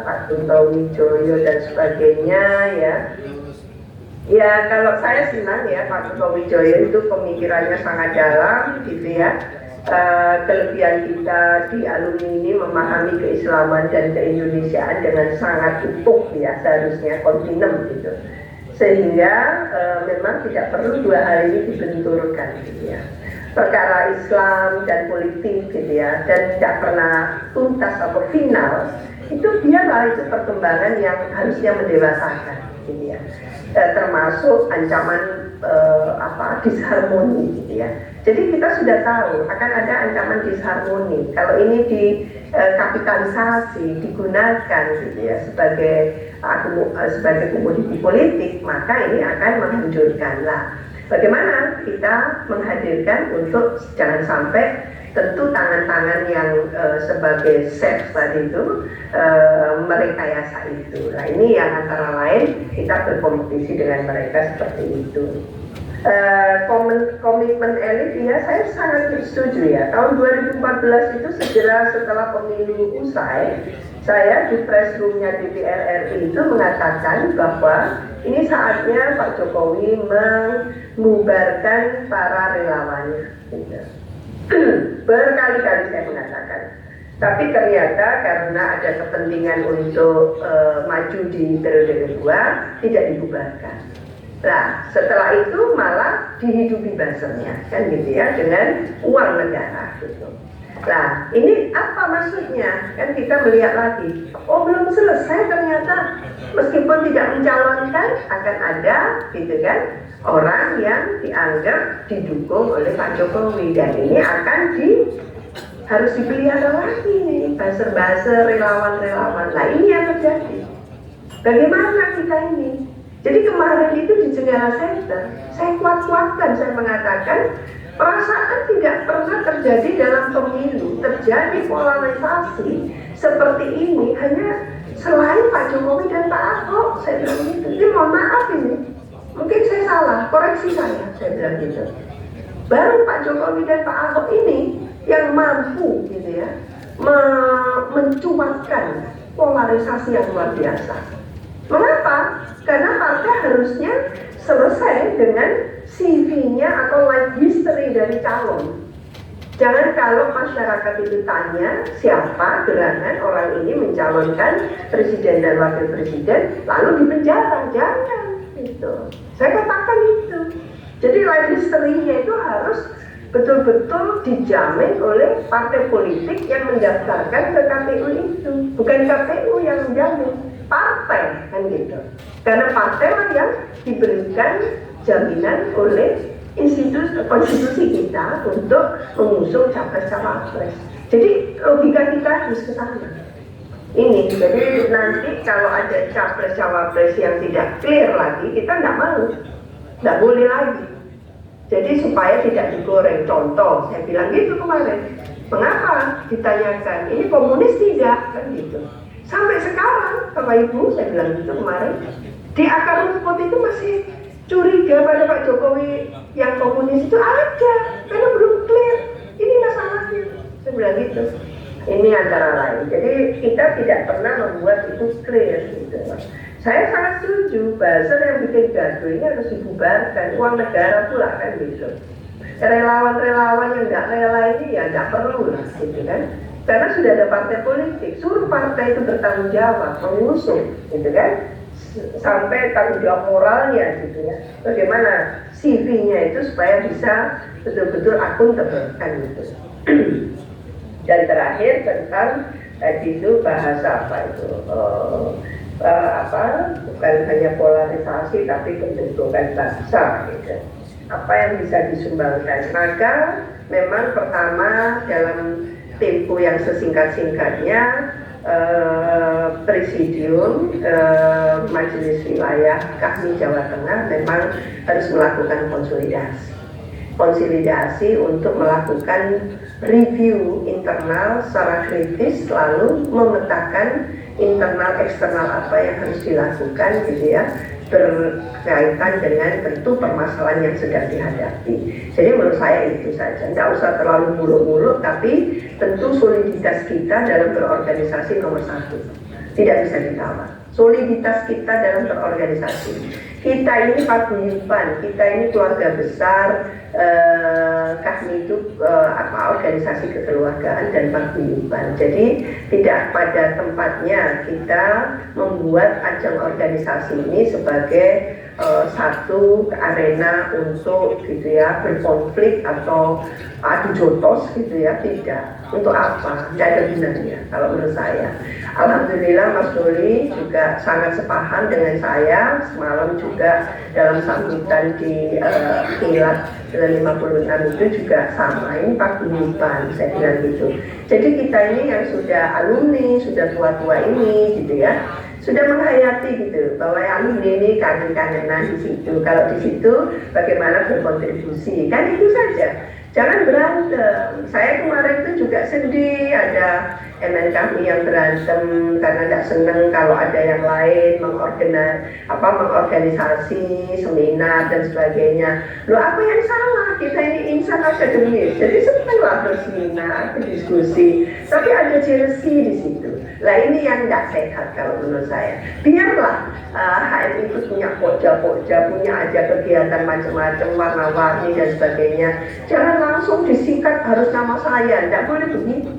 Pak Kunto Wijoyo dan sebagainya ya. Ya kalau saya senang ya Pak Kunto Wijoyo itu pemikirannya sangat dalam gitu ya. Kelebihan kita di alumni ini memahami keislaman dan keindonesiaan dengan sangat utuh ya, seharusnya kontinem gitu. Sehingga memang tidak perlu dua hal ini dibenturkan gitu ya. Perkara Islam dan politik gitu ya, dan tidak pernah tuntas atau final, itu biarlah itu perkembangan yang harusnya mendewasakan gitu ya. Termasuk ancaman disharmoni gitu ya. Jadi kita sudah tahu akan ada ancaman disharmoni kalau ini dikapitalisasi, digunakan gitu ya sebagai komoditi politik, maka ini akan menghancurkan lah. Bagaimana kita menghadirkan untuk jangan sampai tentu tangan-tangan yang sebagai chef tadi itu merekayasa itu. Nah ini yang antara lain kita berkompetisi dengan mereka seperti itu. Komitmen elit ya saya sangat setuju ya. Tahun 2014 itu segera setelah pemilu usai, saya di press roomnya DPR RI itu mengatakan bahwa ini saatnya Pak Jokowi membubarkan para relawannya. Berkali-kali saya mengatakan. Tapi ternyata karena ada kepentingan untuk maju di periode kedua tidak dibubarkan. Nah setelah itu malah dihidupi buzzernya kan gitu ya, dengan uang negara gitu. Nah, ini apa maksudnya? Kan kita melihat lagi, oh belum selesai ternyata, meskipun tidak mencalonkan akan ada, gitu kan, orang yang dianggap didukung oleh Pak Jokowi, dan ini akan harus dipelihara lagi nih, buzzer-buzzer, relawan-relawan. Nah ini yang terjadi. Bagaimana kita ini? Jadi kemarin itu di Jenggala Center, saya kuat-kuatkan, saya mengatakan perasaan tidak pernah terjadi dalam pemilu, terjadi polarisasi seperti ini hanya selain Pak Jokowi dan Pak Ahok. Saya bilang gitu. Jadi mohon maaf ini, mungkin saya salah, koreksi saya bilang gitu. Baru Pak Jokowi dan Pak Ahok ini yang mampu gitu ya mencuatkan polarisasi yang luar biasa. Mengapa? Karena partai harusnya selesai dengan CV-nya atau life history dari calon. Jangan kalau masyarakat itu tanya siapa gerangan orang ini mencalonkan presiden dan wakil presiden lalu dipenjara, jangan gitu. Saya katakan itu. Jadi life history-nya itu harus betul-betul dijamin oleh partai politik yang mendaftarkan ke KPU itu, bukan KPU yang menjamin, partai kan gitu. Karena partai lah yang diberikan jaminan oleh konstitusi kita untuk mengusung capres-cawapres. Jadi logika kita harus ke sana. Ini, jadi nanti kalau ada capres-cawapres yang tidak clear lagi, kita nggak mau, nggak boleh lagi. Jadi supaya tidak digoreng, contoh, saya bilang gitu kemarin. Mengapa? Ditanyakan, ini komunis tidak? Kan gitu. Sampai sekarang, Bapak Ibu, saya bilang gitu kemarin, di akar rumput itu masih curiga pada Pak Jokowi yang komunis itu ada, karena belum clear. Ini masalahnya, saya bilang gitu. Ini antara lain. Jadi kita tidak pernah membuat itu clear gitu. Saya sangat setuju, buzzer yang bikin gaduh ini harus dibubarkan, uang negara pula kan gitu. Relawan-relawan yang nggak rela ini ya nggak perlu lah gitu kan. Karena sudah ada partai politik, suruh partai itu bertanggung jawab, mengusung gitu kan. Sampai tanggung jawab moralnya gitu ya. Bagaimana CV-nya itu supaya bisa betul-betul akuntabel kan gitu. Dan terakhir tentang tadi itu bahasa apa itu bukan hanya polarisasi tapi pembentukan bangsa gitu. Apa yang bisa disumbangkan? Maka memang pertama dalam tempo yang sesingkat-singkatnya Presidium Majelis Wilayah kami Jawa Tengah memang harus melakukan konsolidasi untuk melakukan review internal secara kritis, lalu memetakan internal eksternal apa yang harus dilakukan gitu ya, berkaitan dengan tentu permasalahan yang sedang dihadapi. Jadi menurut saya itu saja, nggak usah terlalu muluk-muluk, tapi tentu soliditas kita dalam berorganisasi nomor satu, tidak bisa ditawar. Soliditas kita dalam berorganisasi, kita ini paguyuban, kita ini keluarga besar, kami itu organisasi kekeluargaan dan paguyuban. Jadi tidak pada tempatnya kita membuat ajang organisasi ini sebagai satu arena untuk gitu ya berkonflik atau adu jotos gitu ya, tidak. Untuk apa? Tidak ada gunanya kalau menurut saya. Alhamdulillah Mas Doli juga sangat sepaham dengan saya. Semalam juga dalam sambutan di Kilat 56 itu juga sama, ini paguyuban, saya bilang gitu. Jadi kita ini yang sudah alumni, sudah tua-tua ini gitu ya, sudah menghayati gitu bahwa alumni ini kangen-kangenan di situ. Kalau di situ bagaimana berkontribusi, kan itu saja. Jangan berantem. Saya kemarin itu juga sedih, ada MN kami yang berantem karena tidak senang kalau ada yang lain mengorganisasi seminar dan sebagainya. Loh, apa yang salah? Kita ini insan akademis, jadi senanglah berseminar, berdiskusi. Tapi ada jealousy di situ. Lah ini yang tidak sehat kalau menurut saya. Biarlah HM itu punya pokja-pokja, punya aja kegiatan macam-macam, warna-warni dan sebagainya. Jangan langsung disikat harus nama saya, tidak boleh begitu.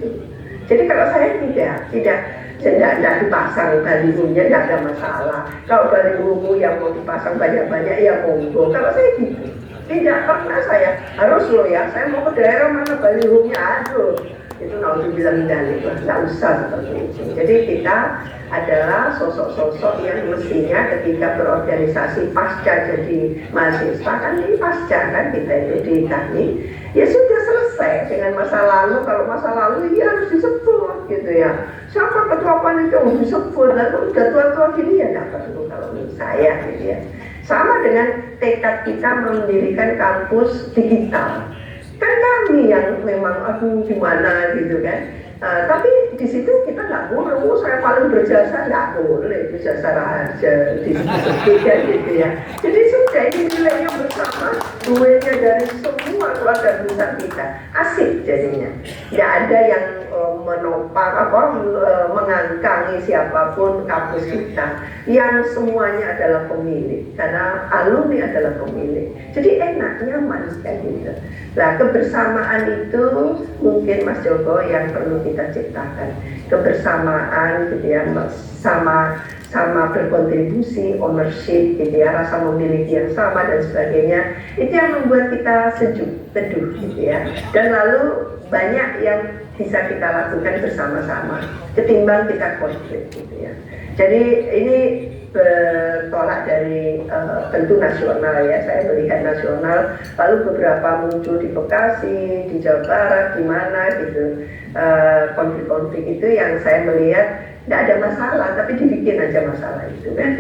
Jadi kalau saya tidak dipasang balihonya, tidak ada masalah. Kalau balihomu yang mau dipasang banyak-banyak ya monggo. Kalau saya gitu, tidak pernah saya harus loh ya, saya mau ke daerah mana balihonya, aduh itu naudzubillah itu nggak usah seperti itu. Jadi kita adalah sosok-sosok yang mestinya ketika berorganisasi pasca jadi mahasiswa kan ini pasca kan kita itu di kami ya sudah selesai dengan masa lalu. Kalau masa lalu ya harus disebut gitu ya, siapa ketua panitia harus disebut, lalu udah tua-tua gini ya nggak perlu kalau menurut saya gitu ya. Sama dengan tekad kita mendirikan kampus digital, kan kami yang memang aduh gimana gitu kan. Tapi di situ kita nggak boleh, saya paling berjasa, nggak boleh berjasa raja di situ gitu ya. Jadi sudah ini nilainya bersama, duitnya dari semua keluarga besar kita, asik jadinya. Nggak ada yang menopang mengangkangi siapapun kampus kita, yang semuanya adalah pemilik, karena alumni adalah pemilik. Jadi enak, nyaman kayak gitu. Nah kebersamaan itu mungkin Mas Joko yang perlu kita ciptakan, kebersamaan gitu ya, sama berkontribusi, ownership gitu ya, rasa memiliki yang sama dan sebagainya. Itu yang membuat kita sejuk, teduh gitu ya. Dan lalu banyak yang bisa kita lakukan bersama-sama ketimbang kita konflik gitu ya. Jadi ini bertolak dari tentu nasional ya, saya melihat nasional, lalu beberapa muncul di Bekasi, di Jawa Barat, di mana gitu, konflik-konflik itu yang saya melihat tidak ada masalah, tapi dibikin aja masalah itu kan.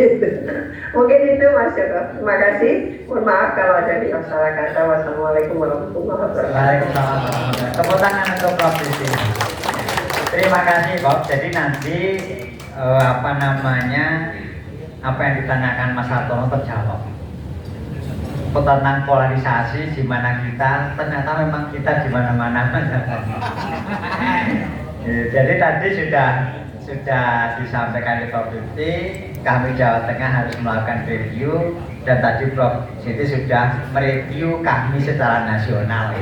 Mungkin itu Mas Joko. Terima kasih. Mohon maaf kalau ada yang salah kata. Wassalamualaikum warahmatullahi wabarakatuh. Waalaikumsalam. Tepuk tangan untuk Prof. Siti. Terima kasih Bob. Jadi nanti apa yang ditanyakan Mas Hartono terjawab. Tentang polarisasi di mana kita, ternyata memang kita di mana-mana. Jadi tadi sudah disampaikan di Prof. Siti, kami Jawa Tengah harus melakukan review, dan tadi Prof. Siti sudah mereview kami secara nasional.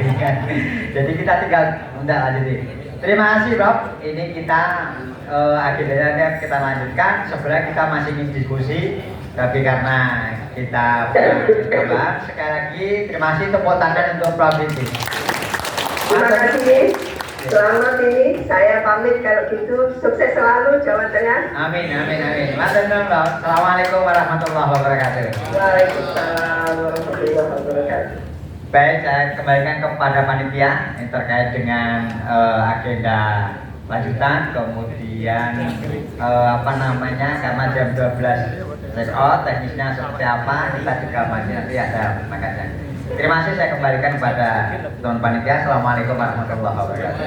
Jadi kita tinggal lanjutin. Terima kasih Prof. Ini kita agendanya kita lanjutkan. Sebenarnya kita masih ingin diskusi, tapi karena kita bahas sekali lagi terima kasih, tepuk tangan untuk Prof. Siti. Terima kasih. Selamat ini, saya pamit kalau gitu, sukses selalu Jawa Tengah. Amin, amin, amin. Assalamualaikum warahmatullahi wabarakatuh. Waalaikumsalam warahmatullahi wabarakatuh. Baik, saya kembalikan kepada panitia yang terkait dengan agenda lanjutan, kemudian karena jam 12 check out, teknisnya seperti apa, kita juga masih nanti ada makanya. Terima kasih, saya kembalikan kepada teman panitia. Assalamualaikum warahmatullahi wabarakatuh.